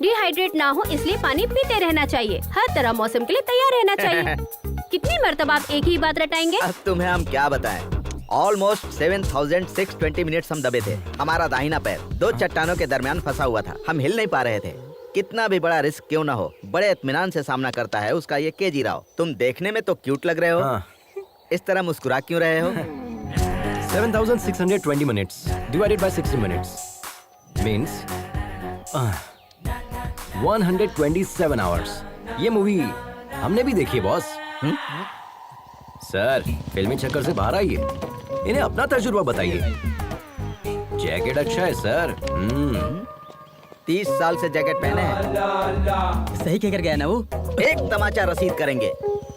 डिहाइड्रेट ना हो इसलिए पानी पीते रहना चाहिए। हर तरह मौसम के लिए तैयार रहना चाहिए। कितनी मर्तबा आप एक ही बात रटाएंगे? अब तुम्हें हम क्या बताएं? ऑलमोस्ट 7620 मिनट्स हम दबे थे। हमारा दाहिना पैर दो चट्टानों के दरमियान फंसा हुआ था। हम हिल नहीं पा रहे थे। कितना भी बड़ा रिस्क क्यों ना हो, बड़े इत्मीनान से सामना करता है उसका ये केजी राव। तुम देखने में तो क्यूट लग रहे हो। इस तरह मुस्कुरा क्यों रहे हो? 7620 minutes divided by 60 minutes means 127 hours. ये मूवी हमने भी देखी है बॉस। सर, फिल्मी चक्कर से बाहर आइए, इन्हें अपना तजुर्बा बताइए। जैकेट अच्छा है सर। 30 साल से जैकेट पहने हैं। सही कहकर गया ना वो। एक तमाचा रसीद करेंगे।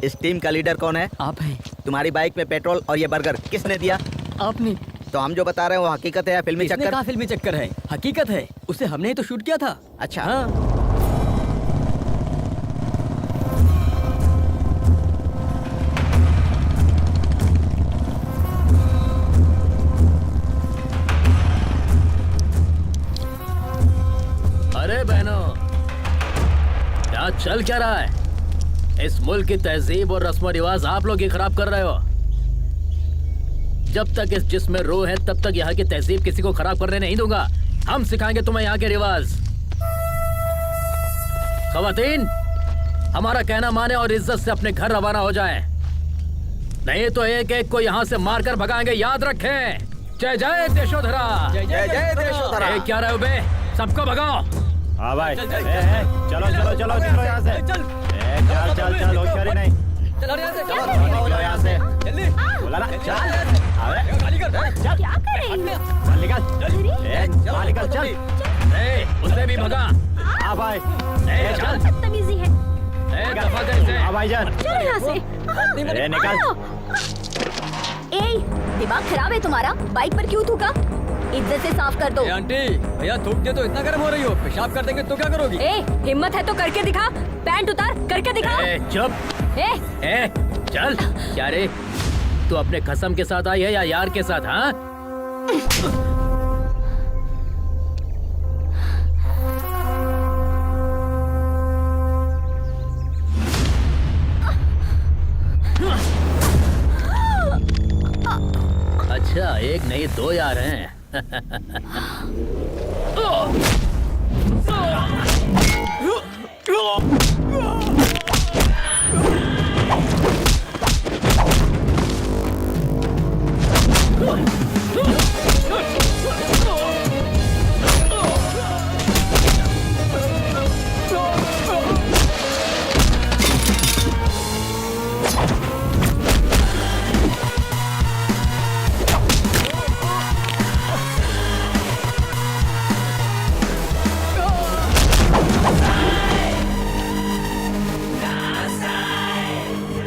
इस टीम का लीडर कौन है? आप हैं। तुम्हारी बाइक में पेट्रोल और ये बर्गर किसने दिया? आपने। तो हम जो बता रहे हैं वो हकीकत है या फिल्मी इसने चक्कर? कहा फिल्मी चक्कर है, हकीकत है। उसे हमने ही तो शूट किया था। अच्छा हाँ। अरे बहनों, क्या चल क्या रहा है? इस मुल्क की तहजीब और रस्म रिवाज आप लोग ही खराब कर रहे हो। जब तक इस जिस्म में रूह है तब तक यहाँ की तहजीब किसी को खराब करने नहीं दूंगा। हम सिखाएंगे तुम्हें यहाँ के रिवाज। खवातीन, हमारा कहना माने और इज्जत से अपने घर रवाना हो जाएं। नहीं तो एक एक को यहाँ से मारकर भगाएंगे, याद रखें। जय जय देशोधरा। जय जय देशोधरा। क्या रहे हो बे? सबको भगाओ। हाँ भाई, चलो चलो चलो चलो यहाँ से। चल चल चल, होशियारी नहीं। चलो यहाँ से, चलो यहाँ से। जल्दी। बोला ना, चल। अबे गाली कर। चल। क्या कर रहे हैं? चल निकल। चल निकल चल। उसे भी भगा। हाँ भाई। चल। बदतमीजी है। दफा कर इसे। हाँ भाईजान। चलो यहाँ से। अरे निकल। ए, दिमाग खराब है तुम्हारा? बाइक पर क्यों थूका? इज्जत से साफ कर दो। आंटी, भैया थूक दिया तो इतना गर्म हो रही हो, पेशाब कर देंगे तो क्या करोगी? ए, हिम्मत है तो करके दिखा। पैंट उतार, करके दिखा। चुप। ए, चल। क्या रे, तू अपने कसम के साथ आई है या यार के साथ? हाँ, अच्छा, एक नहीं दो यार हैं।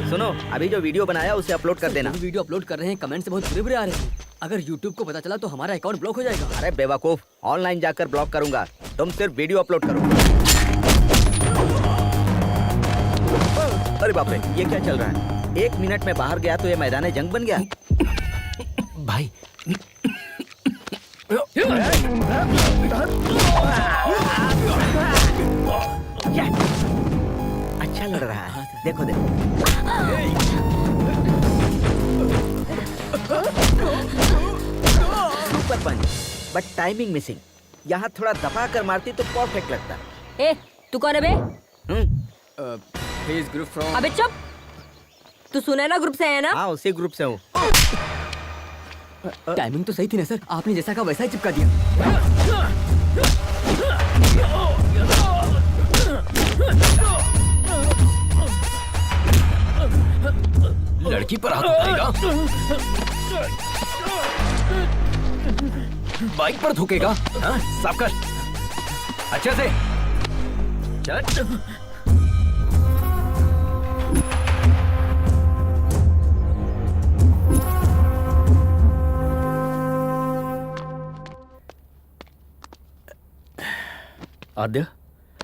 सुनो, अभी जो वीडियो बनाया उसे अपलोड कर देना। वीडियो अपलोड कर रहे हैं, कमेंट से बहुत बुरे-बुरे आ रहे हैं। अगर YouTube को पता चला तो हमारा अकाउंट ब्लॉक हो जाएगा। अरे बेवकूफ, ऑनलाइन जाकर ब्लॉक करूंगा। तुम सिर्फ वीडियो अपलोड करो। अरे बाप रे, ये क्या चल रहा है? 1 मिनट में बाहर गया तो ये मैदान जंग बन गया। भाई अच्छा लड़ रहा है, देखो देखो। Super punch, but timing missing. यहाँ थोड़ा दबा कर मारती तो परफेक्ट लगता। ए, तू कौन है बे? Please group from. अबे चुप। तू सुनैना ग्रुप से है ना? हाँ, उसी ग्रुप से हूँ। टाइमिंग तो सही थी ना सर, आपने जैसा कहा वैसा ही चिपका दिया। लड़की पर हाथ उठाएगा, बाइक पर थूकेगा। हाँ, साफ कर अच्छे से। चल। आद्या,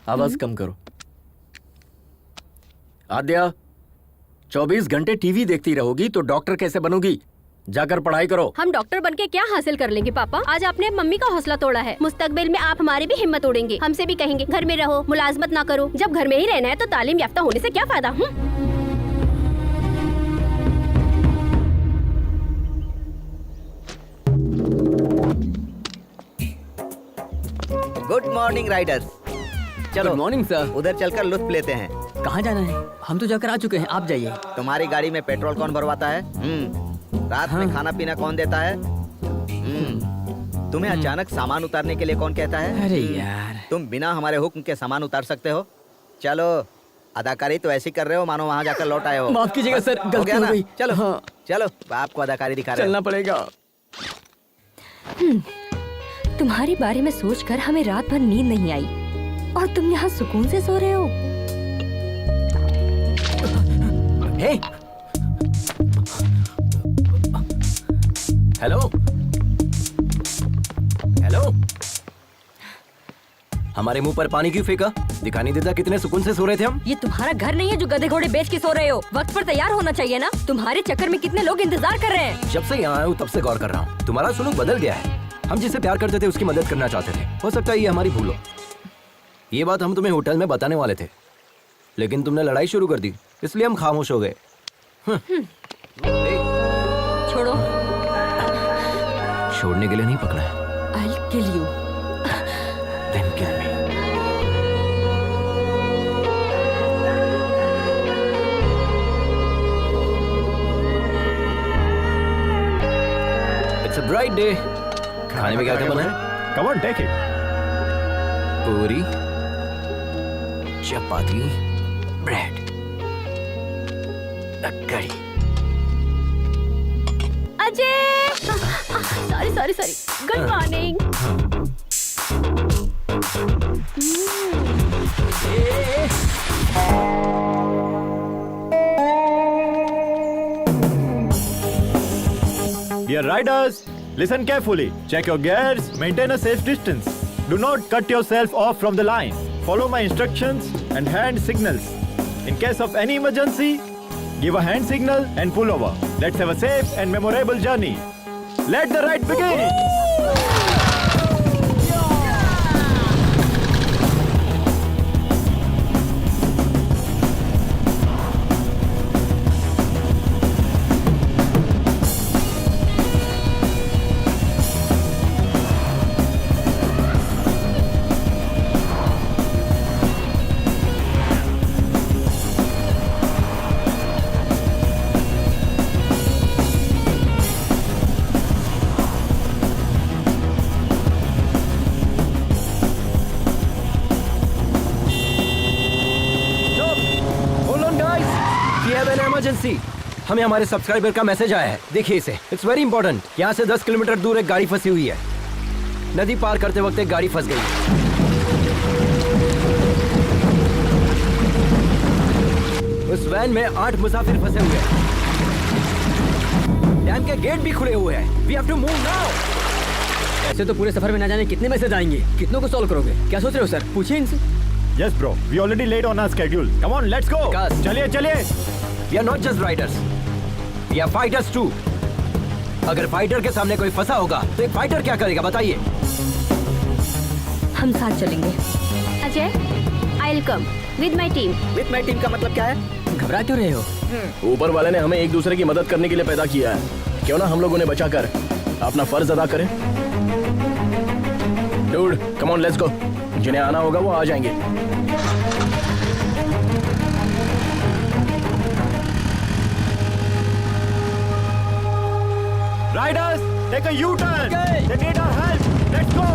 आवाज कम करो। आद्या, 24 घंटे टीवी देखती रहोगी तो डॉक्टर कैसे बनोगी? जाकर पढ़ाई करो। हम डॉक्टर बनके क्या हासिल कर लेंगे पापा? आज आपने मम्मी का हौसला तोड़ा है, मुस्तकबिल में आप हमारी भी हिम्मत तोड़ेंगे। हमसे भी कहेंगे घर में रहो, मुलाजमत ना करो। जब घर में ही रहना है तो तालीम याफ्ता होने से क्या फायदा? Good morning Riders. चलो गुड मॉर्निंग सर। उधर चलकर लुत्फ लेते हैं। कहाँ जाना है? हम तो जाकर आ चुके हैं, आप जाइए। तुम्हारी गाड़ी में पेट्रोल कौन भरवाता है? रात में खाना पीना कौन देता है? तुम्हें अचानक सामान उतारने के लिए कौन कहता है? अरे यार, तुम बिना हमारे हुक्म के सामान उतार सकते हो? चलो, अदाकारी तो ऐसी कर रहे हो मानो वहाँ जाकर लौट आए हो। माफ कीजिएगा सर, हो गलती गया हो ना? गई। चलो हाँ। चलो, आपको अदाकारी दिखा रहे हो। चलना पड़ेगा। तुम्हारे बारे में सोचकर हमें रात भर नींद नहीं आई और तुम यहाँ सुकून से सो रहे हो। हे, हेलो हेलो, हमारे मुंह पर पानी क्यों फेंका? दिखा नहीं देता कितने सुकून से सो रहे थे हम? ये तुम्हारा घर नहीं है जो गधे घोड़े बेच के सो रहे हो। वक्त पर तैयार होना चाहिए ना। तुम्हारे चक्कर में कितने लोग इंतजार कर रहे हैं। जब से यहाँ आया हूँ तब से गौर कर रहा हूँ, तुम्हारा सुलूक बदल गया है। हम जिसे प्यार करते थे उसकी मदद करना चाहते थे। हो सकता है ये हमारी भूल हो। ये बात हम तुम्हें होटल में बताने वाले थे, लेकिन तुमने लड़ाई शुरू कर दी, इसलिए हम खामोश हो गए। छोड़ो। छोड़ने के लिए नहीं पकड़ा है। I'll kill you. Then kill me. It's a bright day. खाने में क्या क्या बना है? Come on, take it. पूरी, चपाती, ब्रेड, कड़ी। Ajay, sorry good morning. Dear riders, listen carefully. Check your gears, maintain a safe distance. Do not cut yourself off from the line. Follow my instructions and hand signals. In case of any emergency, give a hand signal and pull over. Let's have a safe and memorable journey. Let the ride begin. Emergency, हमें हमारे subscriber का message आया है। देखिए इसे, it's very important. यहाँ से 10 kilometre दूर एक गाड़ी फंसी हुई है। नदी पार करते वक्त एक गाड़ी फंस गई। उस वैन में 8 मुसाफिर फंसे हुए हैं। डैम के गेट भी खुले हुए हैं। We have to move now. ऐसे तो पूरे सफर में ना जाने कितने मैसेज आएंगे। कितनों को सॉल्व करोगे? क्या सोच रहे हो सर? पूछिए इनसे। Yes, bro. We already late on our schedule. Come on, let's go. चलिए चलिए. We are not just riders. We are fighters too. अगर फाइटर के सामने कोई फंसा होगा तो एक फाइटर क्या करेगा बताइए? हम साथ चलेंगे। Ajay, I'll come with my team. With my team का मतलब क्या है? घबरा क्यों रहे हो? ऊपर वाले ने हमें एक दूसरे की मदद करने के लिए पैदा किया है। क्यों ना हम लोग उन्हें बचाकर अपना फर्ज अदा करें? Dude, come on, let's go. जिन्हें आना होगा वो आ जाएंगे। Riders, take a U-turn. They need our help. Let's go.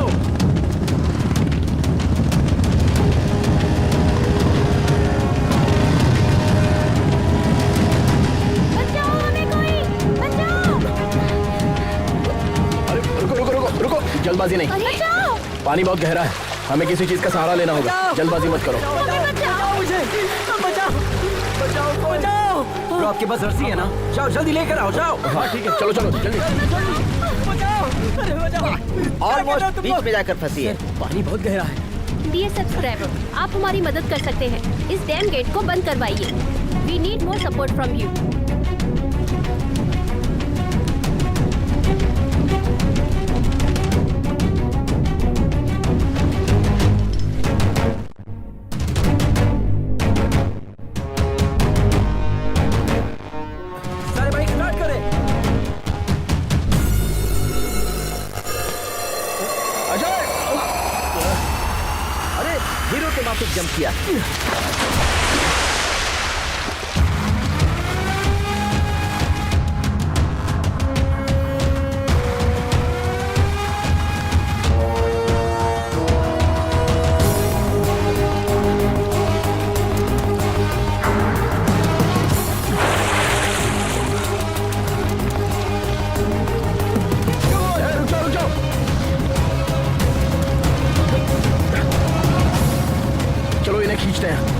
बचाओ हमें कोई, बचाओ। अरे रुको, जल्दबाजी नहीं। बचाओ। पानी बहुत गहरा है, हमें किसी चीज का सहारा लेना होगा। जल्दबाजी मत करो। ब्रो, आपके पास रस्सी है ना? जाओ जल्दी लेकर आओ, जाओ। हाँ ठीक है, चलो जल्दी। ऑलमोस्ट बीच में जाकर फंसी है। पानी बहुत गहरा है। डियर सब्सक्राइबर, आप हमारी मदद कर सकते हैं। इस डैम गेट को बंद करवाइए। We need more support from you. सारे बाइक स्टार्ट करें। अजय! अरे हीरो के माफिक जंप किया। चलो इन्हें खींचते हैं।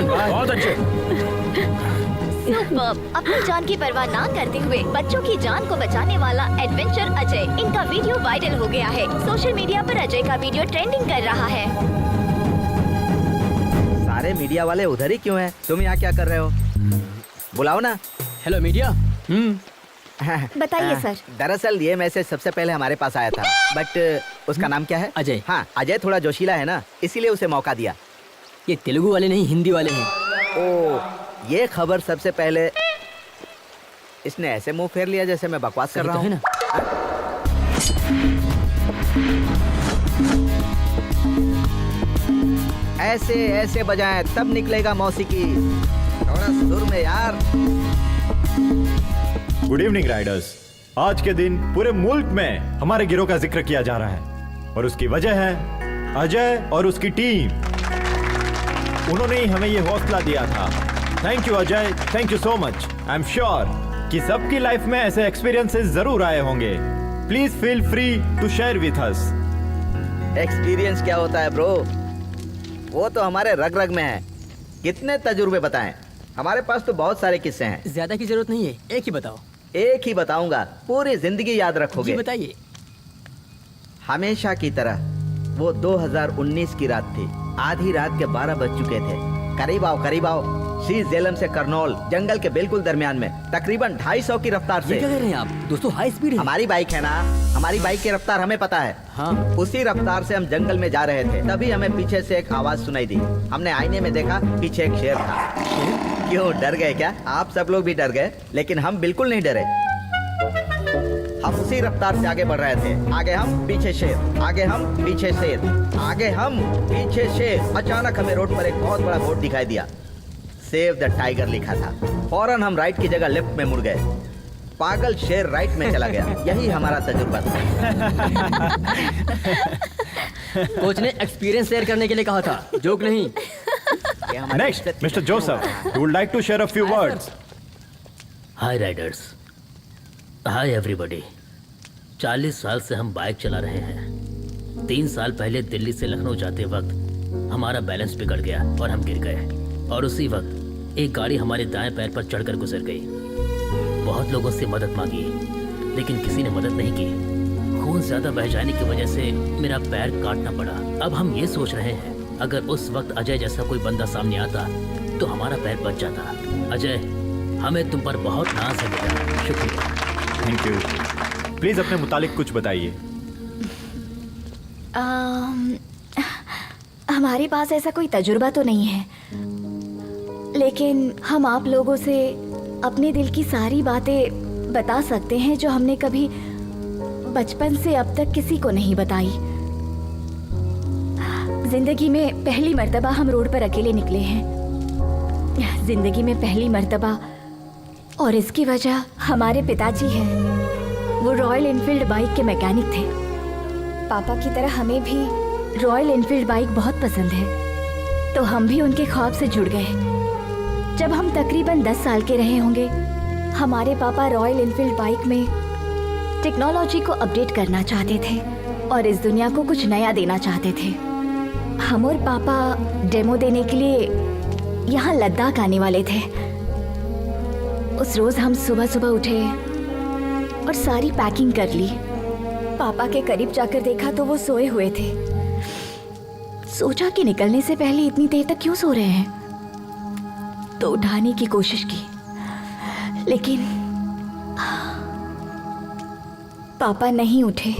बहुत अच्छे। सुपर्ब! अपनी जान की परवाह ना करते हुए बच्चों की जान को बचाने वाला एडवेंचर अजय, इनका वीडियो वायरल हो गया है। सोशल मीडिया पर अजय का वीडियो ट्रेंडिंग कर रहा है। सारे मीडिया वाले उधर ही क्यों हैं? तुम यहाँ क्या कर रहे हो? बुलाओ ना। Hello media. बताइए सर। दरअसल ये मैसेज सबसे पहले हमारे पास आया था, बट उसका नाम क्या है? अजय। हाँ, अजय थोड़ा जोशीला है ना, इसीलिए उसे मौका दिया। ये तेलुगु वाले नहीं, हिंदी वाले हैं। ओ, ये खबर सबसे पहले इसने ऐसे मुंह फेर लिया जैसे मैं बकवास कर रहा हूँ। ऐसे ऐसे बजाएं तब निकलेगा मौसीकी। थोड़ा सुर में यार। Good evening Riders. आज के दिन पूरे मुल्क में हमारे गिरोह का जिक्र किया जा रहा है और उसकी वजह है अजय और उसकी टीम। उन्होंने ही हमें ये हौसला दिया था। Thank you Ajay, thank you so much. I am sure कि सबकी लाइफ में ऐसे एक्सपीरियंसेस जरूर आए होंगे। Please feel free to share with us. Experience क्या होता है ब्रो? वो तो हमारे रग रग में है। कितने तजुर्बे बताएं? हमारे पास तो बहुत सारे किस्से हैं। ज्यादा की जरूरत नहीं है, एक ही बताओ। एक ही बताऊंगा, पूरी जिंदगी याद रखोगे। बताइए। हमेशा की तरह वो 2019 की रात थी। आधी रात के 12 बज चुके थे। करीब आओ। श्री झेलम से करनौल, जंगल के बिल्कुल दरमियान में, तकरीबन 250 की रफ्तार से। क्या कह रहे हैं आप? दोस्तों हाई स्पीड है। हमारी बाइक है ना, हमारी बाइक की रफ्तार हमें पता है। हाँ। उसी रफ्तार से हम जंगल में जा रहे थे, तभी हमें पीछे से एक आवाज सुनाई दी। हमने आईने में देखा, पीछे एक शेर था। क्यों, डर गए क्या? आप सब लोग भी डर गए, लेकिन हम बिल्कुल नहीं डरे। हम उसी रफ्तार से आगे बढ़ रहे थे। आगे हम, पीछे शेर, आगे हम, पीछे शेर, आगे हम, पीछे शेर। अचानक हमें रोड पर एक बहुत बड़ा बोर्ड दिखाई दिया। सेव द टाइगर लिखा था। फौरन हम राइट की जगह लेफ्ट में मुड़ गए। पागल शेर राइट में चला गया। यही हमारा तजुर्बा था। कोच ने एक्सपीरियंस शेयर करने के लिए कहा था, जोक नहीं। Next, Mr. Joseph, who would like to share a few words. Hi Riders, hi everybody. 40 साल से हम बाइक चला रहे हैं। 3 साल पहले दिल्ली से लखनऊ जाते वक्त हमारा बैलेंस बिगड़ गया और हम गिर गए, और उसी वक्त एक गाड़ी हमारे दाएं पैर पर चढ़कर गुजर गई। बहुत लोगों से मदद मांगी, लेकिन किसी ने मदद नहीं की। खून ज्यादा बह जाने की वजह से मेरा पैर काटना पड़ा। अब हम ये सोच रहे हैं, अगर उस वक्त अजय जैसा कोई बंदा सामने आता तो हमारा पैर बच जाता। अजय, हमें तुम पर बहुत नाज है बेटा। शुक्रिया। Thank you. प्लीज अपने मुतालिक कुछ बताइए। हमारे पास ऐसा कोई तजुर्बा तो नहीं है, लेकिन हम आप लोगों से अपने दिल की सारी बातें बता सकते हैं जो हमने कभी बचपन से अब तक किसी को नहीं बताई। जिंदगी में पहली मर्तबा हम रोड पर अकेले निकले हैं, जिंदगी में पहली मर्तबा, और इसकी वजह हमारे पिताजी हैं। वो रॉयल एनफील्ड बाइक के मैकेनिक थे। पापा की तरह हमें भी रॉयल एनफील्ड बाइक बहुत पसंद है, तो हम भी उनके ख्वाब से जुड़ गए। जब हम तकरीबन 10 साल के रहे होंगे, हमारे पापा रॉयल एनफील्ड बाइक में टेक्नोलॉजी को अपडेट करना चाहते थे और इस दुनिया को कुछ नया देना चाहते थे। हम और पापा डेमो देने के लिए यहाँ लद्दाख आने वाले थे। उस रोज हम सुबह सुबह उठे और सारी पैकिंग कर ली। पापा के करीब जाकर देखा तो वो सोए हुए थे। सोचा कि निकलने से पहले इतनी देर तक क्यों सो रहे हैं, तो उठाने की कोशिश की, लेकिन पापा नहीं उठे।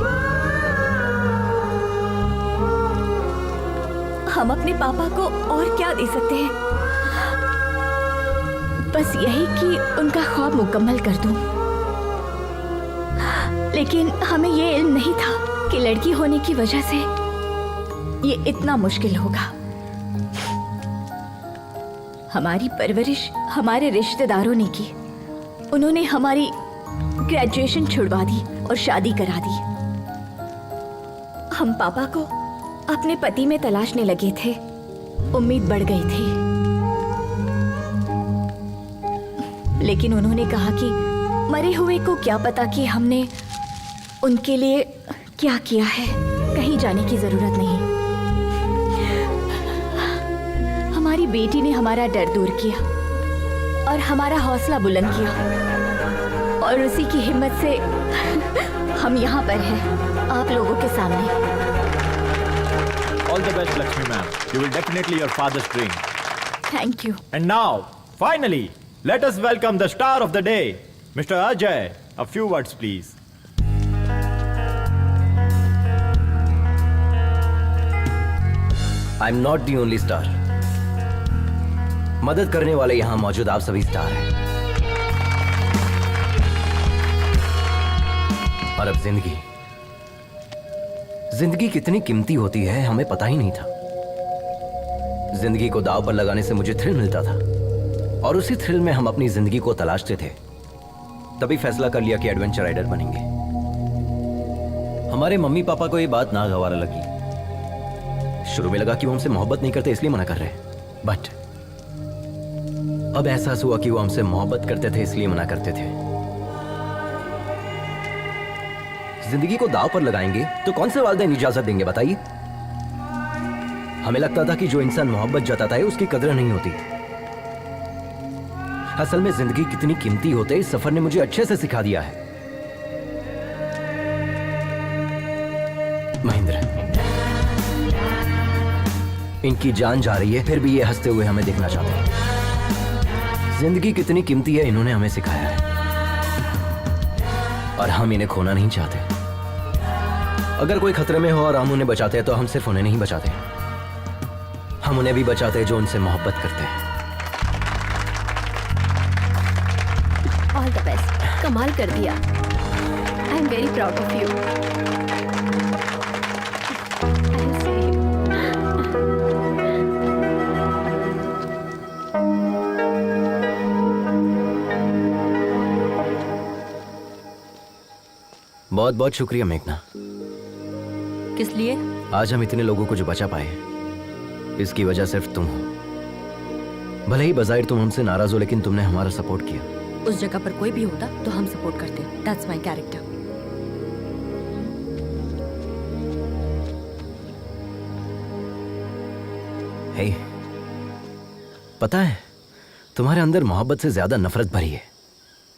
हम अपने पापा को और क्या दे सकते हैं, बस यही कि उनका ख्वाब मुकम्मल कर दूं। लेकिन हमें ये इल्म नहीं था कि लड़की होने की वजह से ये इतना मुश्किल होगा। हमारी परवरिश हमारे रिश्तेदारों ने की। उन्होंने हमारी ग्रेजुएशन छुड़वा दी और शादी करा दी। हम पापा को अपने पति में तलाशने लगे थे। उम्मीद बढ़ गई थी, लेकिन उन्होंने कहा कि मरे हुए को क्या पता कि हमने उनके लिए क्या किया है। कहीं जाने की जरूरत नहीं। हमारी बेटी ने हमारा डर दूर किया और हमारा हौसला बुलंद किया, और उसी की हिम्मत से हम यहाँ पर हैं, आप लोगों के सामने। All the best, Lakshmi ma'am. You will definitely your father's dream. Thank you. And now, finally, let us welcome the star of the day, Mr. Ajay. A few words, please. I'm not the only star. मदद करने वाले यहाँ मौजूद आप सभी star हैं। और अब जिंदगी कितनी कीमती होती है हमें पता ही नहीं था। जिंदगी को दांव पर लगाने से मुझे थ्रिल मिलता था, और उसी थ्रिल में हम अपनी जिंदगी को तलाशते थे। तभी फैसला कर लिया कि एडवेंचर राइडर बनेंगे। हमारे मम्मी पापा को ये बात नागवार लगी। शुरू में लगा कि वो हमसे मोहब्बत नहीं करते इसलिए मना कर रहे हैं, बट अब एहसास हुआ कि वो हमसे मोहब्बत करते थे इसलिए मना करते थे। जिंदगी को दांव पर लगाएंगे तो कौन से वालिदैन इजाजत देंगे बताइए। हमें लगता था कि जो इंसान मोहब्बत जताता है उसकी कदर नहीं होती। असल में जिंदगी कितनी कीमती होते इस सफर ने मुझे अच्छे से सिखा दिया है। महेंद्र, इनकी जान जा रही है फिर भी ये हंसते हुए हमें देखना चाहते हैं। जिंदगी कितनी कीमती है इन्होंने हमें सिखाया है, और हम इन्हें खोना नहीं चाहते। अगर कोई खतरे में हो और हम उन्हें बचाते हैं तो हम सिर्फ उन्हें नहीं बचाते, हम उन्हें भी बचाते हैं जो उनसे मोहब्बत करते हैं। All the best. कमाल कर दिया। I am very proud of you. बहुत बहुत शुक्रिया मेघना। किस लिए? आज हम इतने लोगों को जो बचा पाए इसकी वजह सिर्फ तुम हो। भले ही बजाहिर तुम हमसे नाराज हो, लेकिन तुमने हमारा सपोर्ट किया। उस जगह पर कोई भी होता तो हम सपोर्ट करते। That's my character. हे, पता है तुम्हारे अंदर मोहब्बत से ज्यादा नफरत भरी है,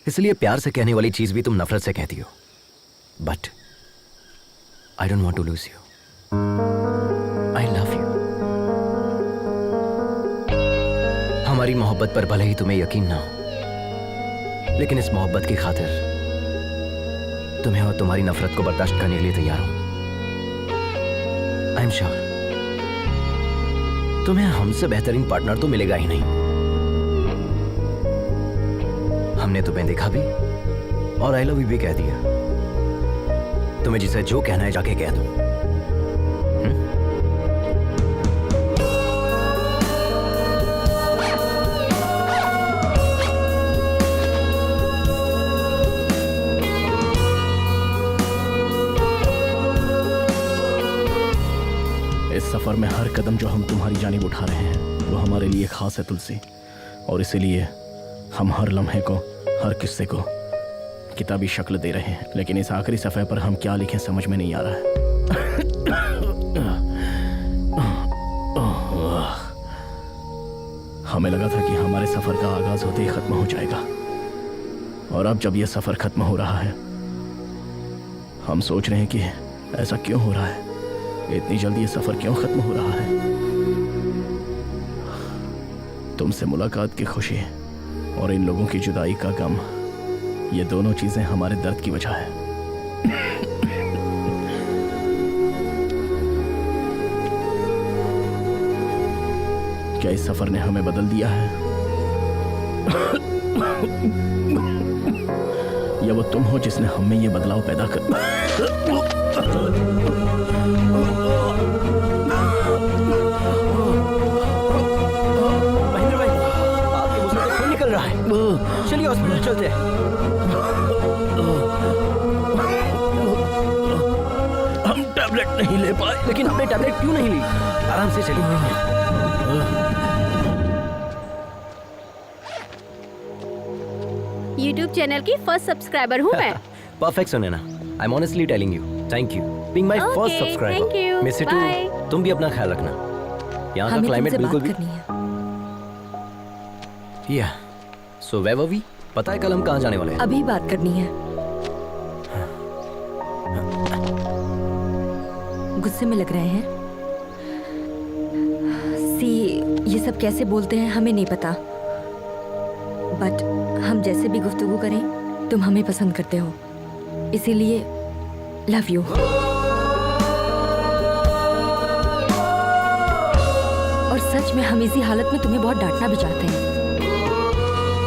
इसलिए प्यार से कहने वाली चीज भी तुम नफरत से कहती हो। But I don't want to lose you. I love you. हमारी मोहब्बत पर भले ही तुम्हें यकीन ना हो, लेकिन इस मोहब्बत की खातिर तुम्हें और तुम्हारी नफरत को बर्दाश्त करने के लिए तैयार हूं। आई एम श्योर तुम्हें हमसे बेहतरीन पार्टनर तो मिलेगा ही नहीं। हमने तुम्हें देखा भी और आई लव यू भी कह दिया। तुम्हें जिसे जो कहना है जाके कह दो। इस सफर में हर कदम जो हम तुम्हारी जानिब उठा रहे हैं वो हमारे लिए खास है तुलसी, और इसीलिए हम हर लम्हे को, हर किस्से को किताबी शक्ल दे रहे हैं। लेकिन इस आखिरी सफ़े पर हम क्या लिखें समझ में नहीं आ रहा है। हमें लगा था कि हमारे सफ़र का आगाज होते ही ख़त्म हो जाएगा, और अब जब यह सफ़र ख़त्म हो रहा है हम सोच रहे हैं कि ऐसा क्यों हो रहा है, इतनी जल्दी ये सफ़र क्यों ख़त्म हो रहा है। तुमसे मुलाकात की खुशी और इन लोगों की जुदाई का गम, ये दोनों चीजें हमारे दर्द की वजह है। क्या इस सफर ने हमें बदल दिया है, या वो तुम हो जिसने हम में ये बदलाव पैदा कर। महेंद्र भाई, आपके मुंह से खून निकल रहा है। चलिए हॉस्पिटल चलते हैं। हम टैबलेट नहीं ले पाए। लेकिन हमने टैबलेट क्यों नहीं ली? आराम से चलिए। YouTube चैनल की फर्स्ट सब्सक्राइबर हूँ मैं। Perfect Sunaina, I am honestly telling you, thank you being my first Okay, subscriber. thank you. Miss you too. Bye. तुम भी अपना ख्याल रखना। यहाँ का हमें क्लाइमेट तुमसे बिल्कुल बात भी। करनी है। या सो वेयर वर वी? पता है कल हम कहाँ जाने वाले हैं? अभी बात करनी है। गुस्से में लग रहे हैं। सी, ये सब कैसे बोलते हैं हमें नहीं पता, बट हम जैसे भी गुफ्तगू करें तुम हमें पसंद करते हो, इसीलिए लव यू। और सच में हम इसी हालत में तुम्हें बहुत डांटना भी चाहते हैं।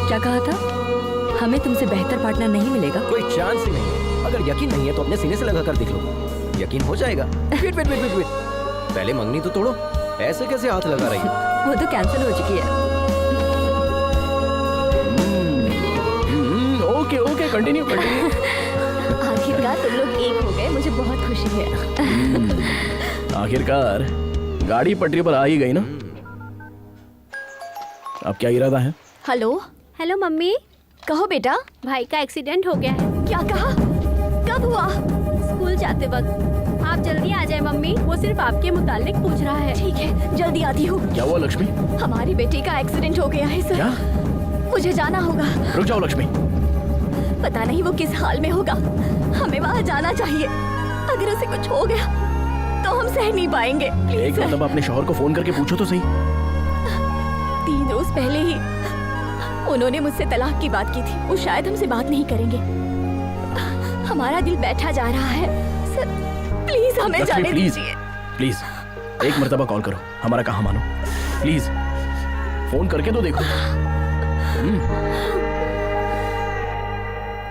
क्या कहा था? हमें तुमसे बेहतर पार्टनर नहीं मिलेगा। कोई चांस ही नहीं है। अगर यकीन नहीं है तो अपने सीने से लगा कर देख लो, यकीन हो जाएगा। वेट वेट वेट वेट, पहले मंगनी तो तोड़ो। ऐसे कैसे हाथ लगा रही हो? वो तो कैंसिल हो चुकी है। Okay okay, continue continue. आखिरकार तुम लोग एक हो गए, मुझे बहुत खुशी है। आखिरकार गाड़ी पटरी पर आ ही गई ना। अब क्या इरादा है? Hello hello mummy. कहो बेटा। भाई का एक्सीडेंट हो गया है। क्या कहा? कब हुआ? स्कूल जाते वक्त। आप जल्दी आ जाए मम्मी, वो सिर्फ आपके मुतालिक पूछ रहा है। ठीक है, जल्दी आती हूँ। क्या हुआ लक्ष्मी? हमारी बेटी का एक्सीडेंट हो गया है सर। क्या? मुझे जाना होगा। रुक जाओ लक्ष्मी। पता नहीं वो किस हाल में होगा, हमें वहाँ जाना चाहिए। अगर उसे कुछ हो गया तो हम सह नहीं पाएंगे। एक प्लीज मतलब अपने शौहर को फोन करके पूछो तो सही। 3 रोज पहले ही उन्होंने मुझसे तलाक की बात की थी। वो शायद हमसे बात नहीं करेंगे। हमारा दिल बैठा जा रहा है सर, प्लीज हमें लक्ष्मी जाने प्लीज दीजिए। प्लीज एक मर्तबा कॉल करो, हमारा कहा मानो। प्लीज फोन करके तो देखो।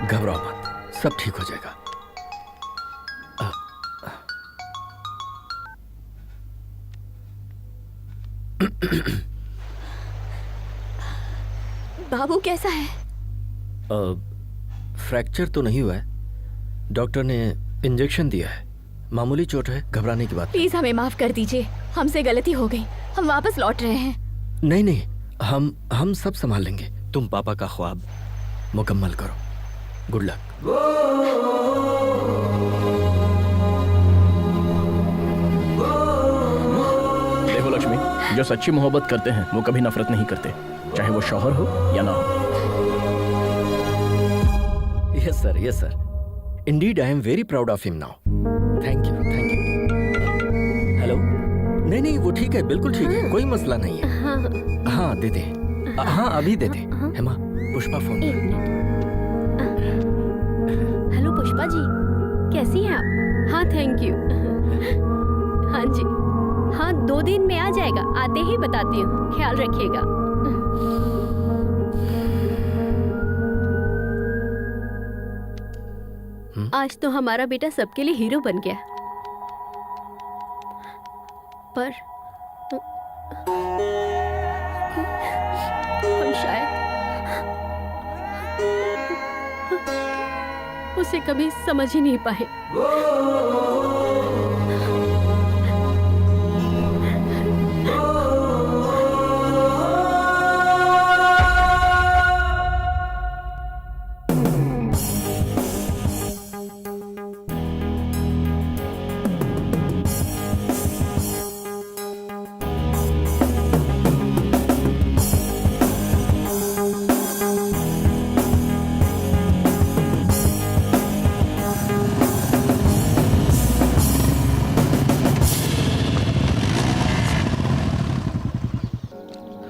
घबराओ मत, सब ठीक हो जाएगा। बाबू कैसा है? फ्रैक्चर तो नहीं हुआ है, डॉक्टर ने इंजेक्शन दिया है, मामूली चोट है, घबराने की बात प्लीज हमें माफ कर दीजिए, हमसे गलती हो गई, हम वापस लौट रहे हैं। नहीं। नहीं, हम सब संभाल लेंगे। तुम पापा का ख्वाब मुकम्मल करो। Good luck. देखो लक्ष्मी, जो सच्ची मोहब्बत करते हैं वो कभी नफरत नहीं करते, चाहे वो शौहर हो या ना हो। Yes sir, yes sir. Indeed I am very proud of him now. Thank you, thank you. Hello. नहीं नहीं, वो ठीक है, बिल्कुल ठीक है, कोई मसला नहीं है। हाँ दे दे। हाँ अभी दे दे। हेमा, पुष्पा फोन। हेलो पुष्पा जी, कैसी हैं आप? हाँ थैंक यू। हाँ जी, हाँ 2 दिन में आ जाएगा, आते ही बताती हूँ, ख्याल रखिएगा। आज तो हमारा बेटा सबके लिए हीरो बन गया, पर हम शायद उसे कभी समझ ही नहीं पाए।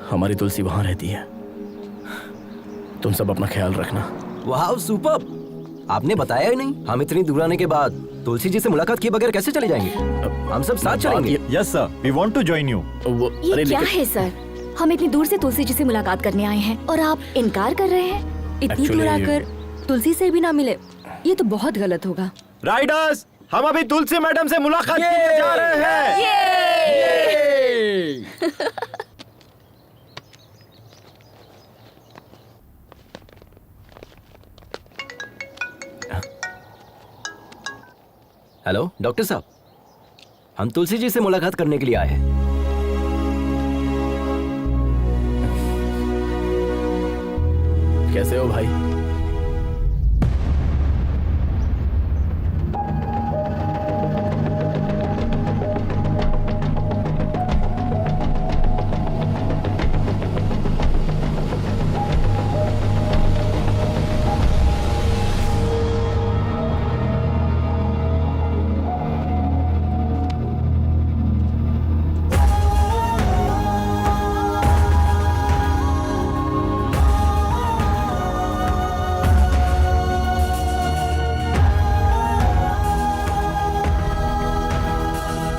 हमारी तुलसी वहां रहती है, तुम सब अपना ख्याल रखना। वाह सुपर्ब! आपने बताया ही नहीं। हम इतनी दूर आने के बाद तुलसी जी से मुलाकात किए बगैर कैसे चले जाएंगे? हम सब साथ चलेंगे। Yes sir, we want to join you. ये क्या है सर? हम इतनी दूर से तुलसी जी से मुलाकात करने आए हैं और आप इनकार कर रहे हैं? इतनी दूर आकर तुलसी से भी ना मिले, ये तो बहुत गलत होगा। राइडर्स, हम अभी तुलसी मैडम से मुलाकात करने जा रहे हैं। हेलो डॉक्टर साहब, हम तुलसी जी से मुलाकात करने के लिए आए हैं। कैसे हो भाई?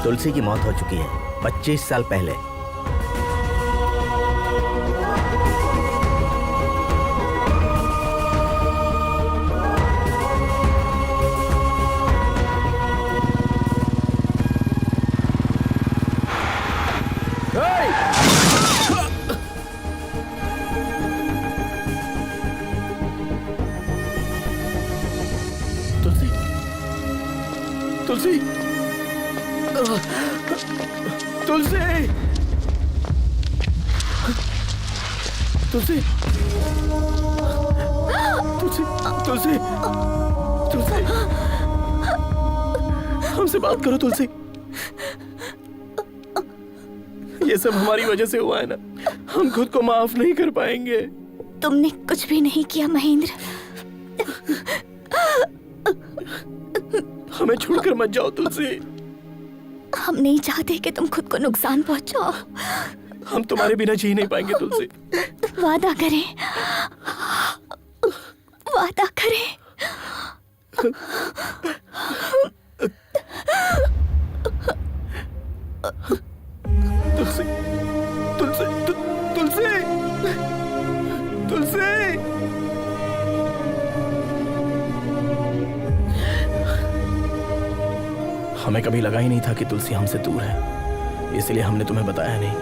तुलसी की मौत हो चुकी है 25 साल पहले। तुलसी, तुलसी, तुलसी, तुलसी, तुलसी, तुलसी, तुलसी, हमसे बात करो तुलसी। ये सब हमारी वजह से हुआ है ना, हम खुद को माफ नहीं कर पाएंगे। तुमने कुछ भी नहीं किया महेंद्र। हमें छोड़कर मत जाओ तुलसी। हम नहीं चाहते कि तुम खुद को नुकसान पहुंचाओ। हम तुम्हारे बिना जी नहीं पाएंगे तुलसी। वादा करें, वादा करें। तुलसी, तुलसी, तुलसी, तुलसी। हमें कभी लगा ही नहीं था कि तुलसी हमसे दूर है, इसलिए हमने तुम्हें बताया नहीं।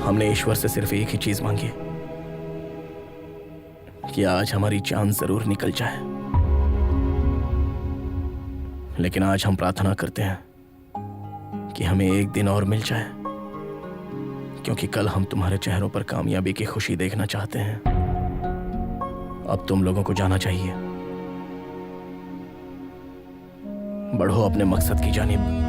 हमने ईश्वर से सिर्फ एक ही चीज मांगी कि आज हमारी जान जरूर निकल जाए, लेकिन आज हम प्रार्थना करते हैं कि हमें एक दिन और मिल जाए क्योंकि कल हम तुम्हारे चेहरों पर कामयाबी की खुशी देखना चाहते हैं। अब तुम लोगों को जाना चाहिए। बढ़ो अपने मकसद की जानिब।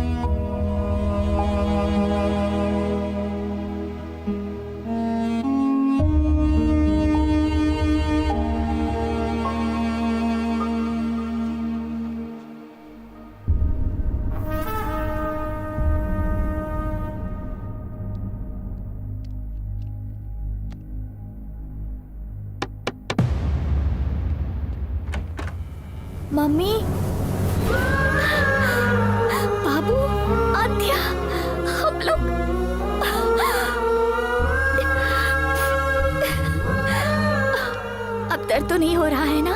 मम्मी, बाबू, आद्या, हम लोग अब दर्द तो नहीं हो रहा है ना?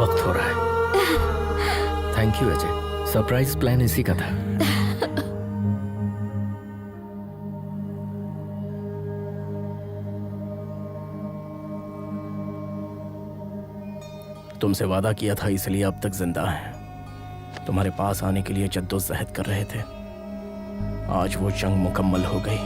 वक्त हो रहा है। Thank you Ajay, surprise plan इसी का था। तुमसे वादा किया था इसलिए अब तक जिंदा हैं। तुम्हारे पास आने के लिए जद्दोजहद कर रहे थे। आज वो जंग मुकम्मल हो गई।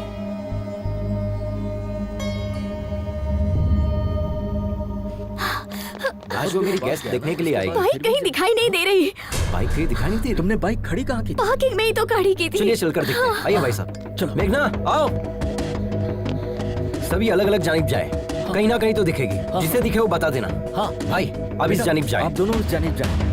आज वो मेरी गेस्ट देखने के लिए आई। बाइक कहीं दिखाई नहीं दे रही। बाइक कहीं दिखाई नहीं दी? तुमने बाइक खड़ी कहाँ की? पार्किंग में ही तो खड़ी की थी। चलिए चलकर देखते हैं। आइए भाई साहब। चलो मेघना आओ। सभी अलग अलग जानिब जाए। कहीं ना कहीं तो दिखेगी। जिसे दिखे वो बता देना। हाँ भाई अब इस जानिब जाए। आप दोनों उस जानिब जाए।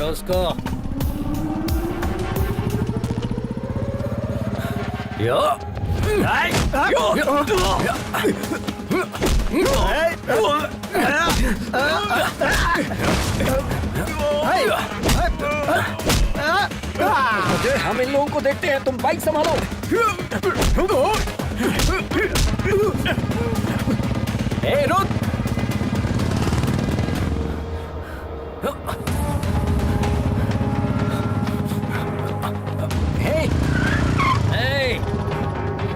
उसको यो हम इन लोगों को देखते हैं, तुम बाइक संभालो। ए रुक।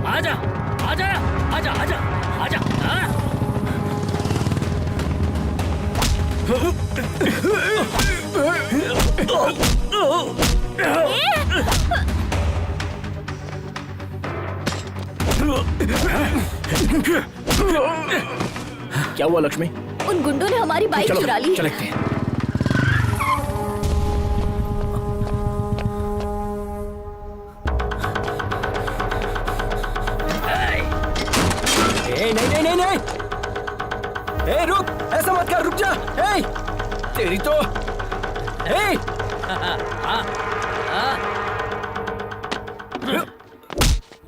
आजा आजा आजा आजा आजा। क्या हुआ लक्ष्मी? उन गुंडों ने हमारी बाइक चुरा ली। चलते हैं। नहीं नहीं नहीं। ए रुक, ऐसा मत कर, रुक जा। ए तेरी तो ए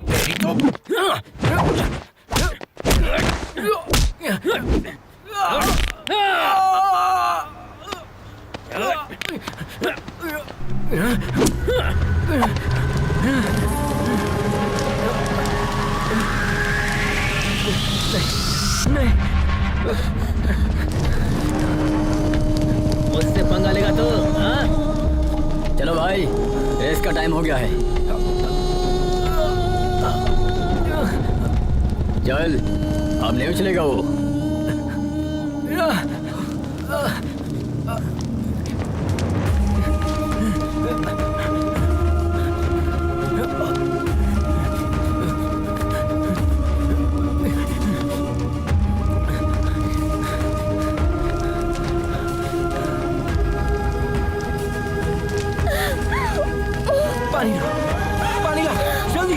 तेरी तो मुझसे पंगा लेगा तो? हाँ? चलो भाई, रेस का टाइम हो गया है। चल, अब नहीं उछलेगा वो। पानी ला, पानी ला, जल्दी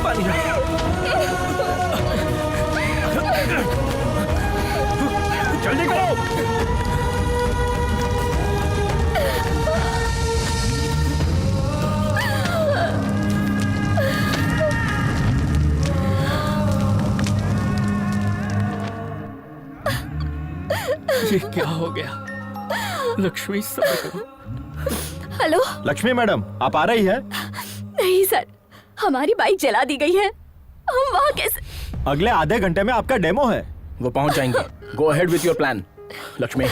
पानी ला। जल्दी करो। ये क्या हो गया? लक्ष्मी सब्र करो। हेलो लक्ष्मी मैडम, आप आ रही है? नहीं सर, हमारी बाइक जला दी गई है। हम वहाँ कैसे? अगले आधे घंटे में आपका डेमो है। वो पहुंच जाएंगे। Go ahead with your plan. Lakshmi,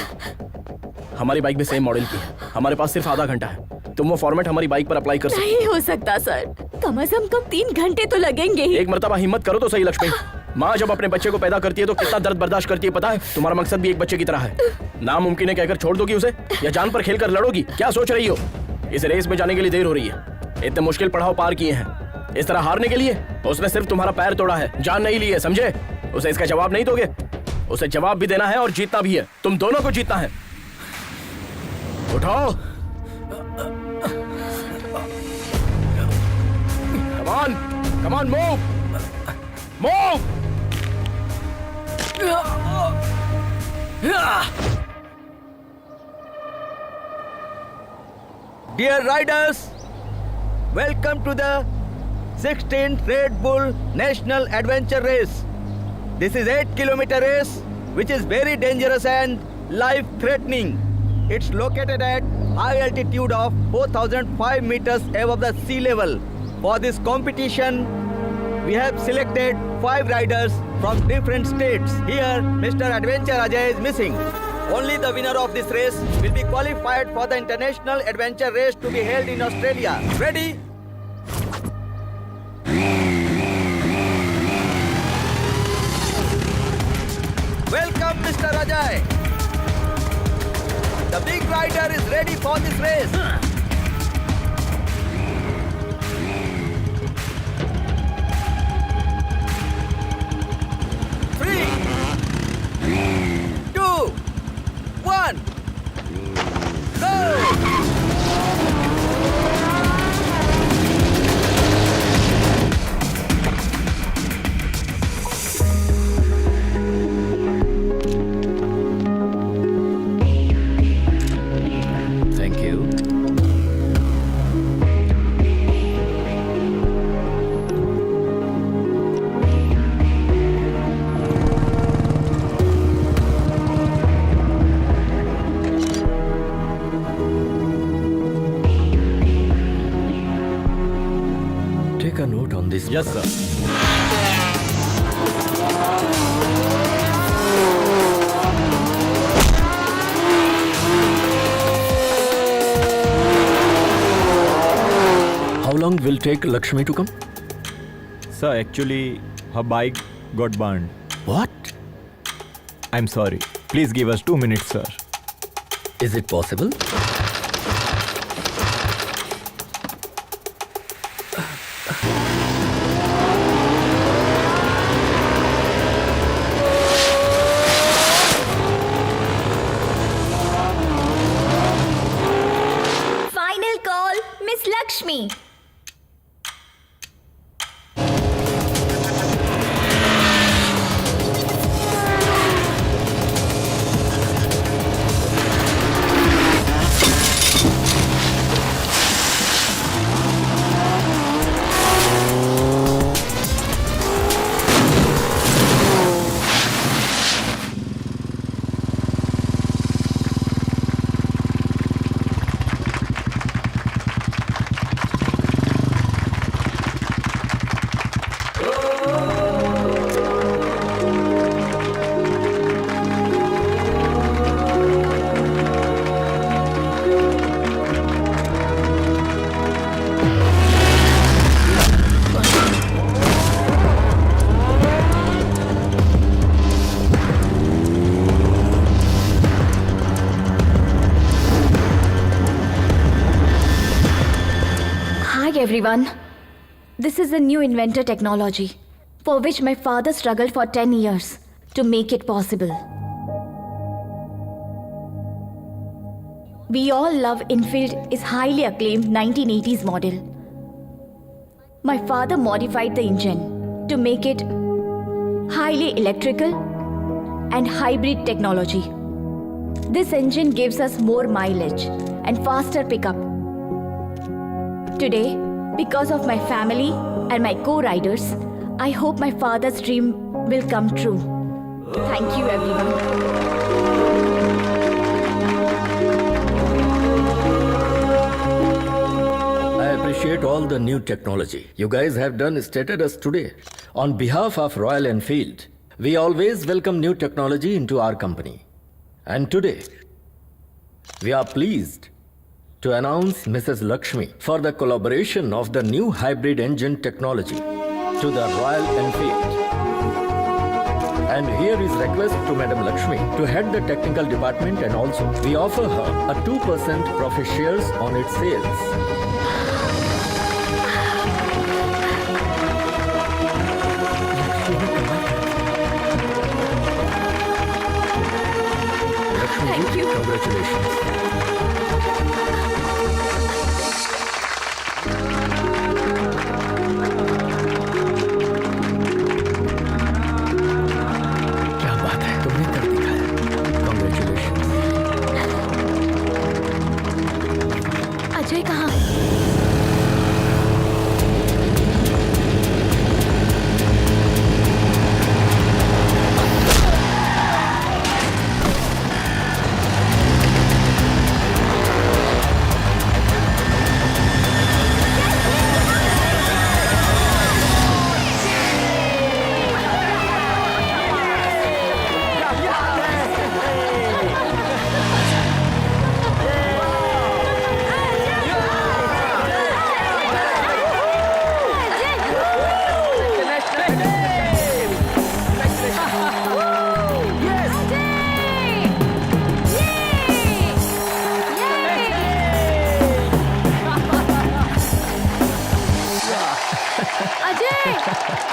हमारी बाइक भी सेम मॉडल की है। हमारे पास सिर्फ आधा घंटा है। तुम वो फॉर्मेट हमारी बाइक पर अप्लाई कर सकते हो। नहीं हो सकता सर, कम से कम 3 घंटे तो लगेंगे ही। एक मर्तबा हिम्मत करो तो सही लक्ष्मी। माँ जब अपने बच्चे को पैदा करती है तो कितना दर्द बर्दाश्त करती है पता है? तुम्हारा मकसद भी एक बच्चे की तरह है। नामुमकिन है कहकर छोड़ दोगी उसे, या जान पर खेलकर लड़ोगी? क्या सोच रही हो? इस रेस में जाने के लिए देर हो रही है। इतने मुश्किल पड़ाव पार किए हैं, इस तरह हारने के लिए? उसने सिर्फ तुम्हारा पैर तोड़ा है, जान नहीं ली है, समझे? उसे इसका जवाब नहीं दोगे? उसे जवाब भी देना है और जीतना भी है। तुम दोनों को जीतना है। उठाओ। Come on, come on, move, move. Dear riders, welcome to the 16th Red Bull National Adventure Race. This is 8-kilometer race which is very dangerous and life-threatening. It's located at high altitude of 4,005 meters above the sea level. For this competition, we have selected 5 riders from different states. Here, Mr. Adventure Ajay is missing. Only the winner of this race will be qualified for the International Adventure Race to be held in Australia. Ready? Welcome, Mr. Ajay. The big rider is ready for this race. Three, 2, 1, go! Thank you. Take a note on this. Yes, sir. How long will take Lakshmi to come? Sir, actually, her bike got burned. What? I'm sorry. Please give us 2 minutes, sir. Is it possible? Final call, Miss Lakshmi. Hi everyone. This is a new inventor technology for which my father struggled for 10 years to make it possible. We all love Enfield is highly acclaimed 1980s model. My father modified the engine to make it highly electrical and hybrid technology. This engine gives us more mileage and faster pickup. Today, because of my family and my co-riders, I hope my father's dream will come true. Thank you, everyone. I appreciate all the new technology you guys have done stated us today. On behalf of Royal Enfield, we always welcome new technology into our company. And today, we are pleased to announce Mrs. Lakshmi for the collaboration of the new hybrid engine technology to the Royal Enfield. And here is request to Madam Lakshmi to head the technical department, and also we offer her a 2% profit shares on its sales. Lakshmi, Thank you. Congratulations. क्या बात है, तुमने कर दिखाया। Congratulations. Ajay कहाँ?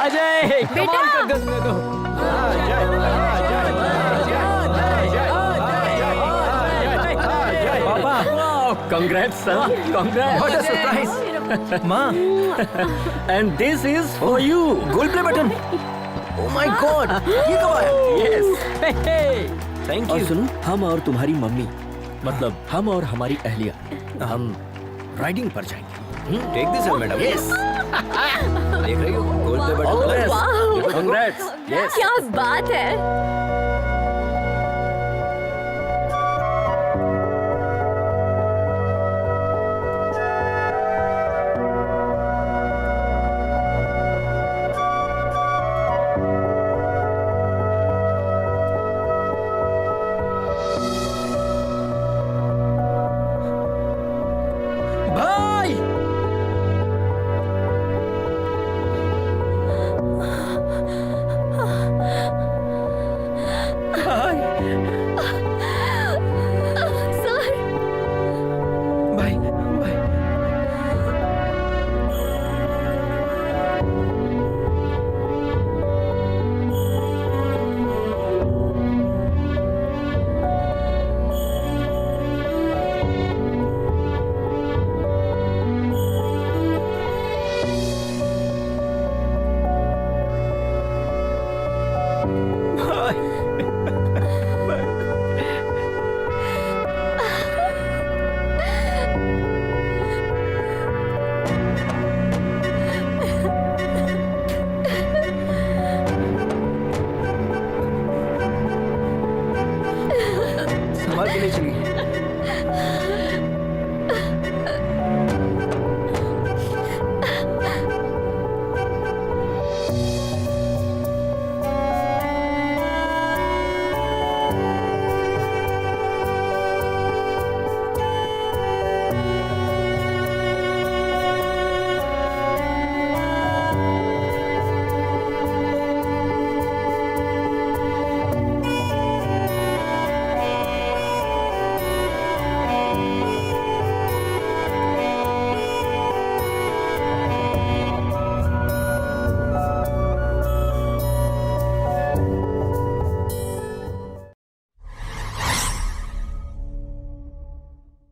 अजय बेटा! Papa, congrats, son. Congrats. What a surprise. माँ, And this is for you. Goal play button. Oh my God, ये कब आया? Yes. Thank और you. सुनो, हम और तुम्हारी मम्मी, मतलब हम और हमारी अहलिया, हम राइडिंग पर जाएंगे। Take this, madam. Yes. देख रही हो? Goal play All the button. best. वाह! Congrats. Yes. क्या बात है? भाई! सर, भाई, भाई। संभाल के ले चलिए।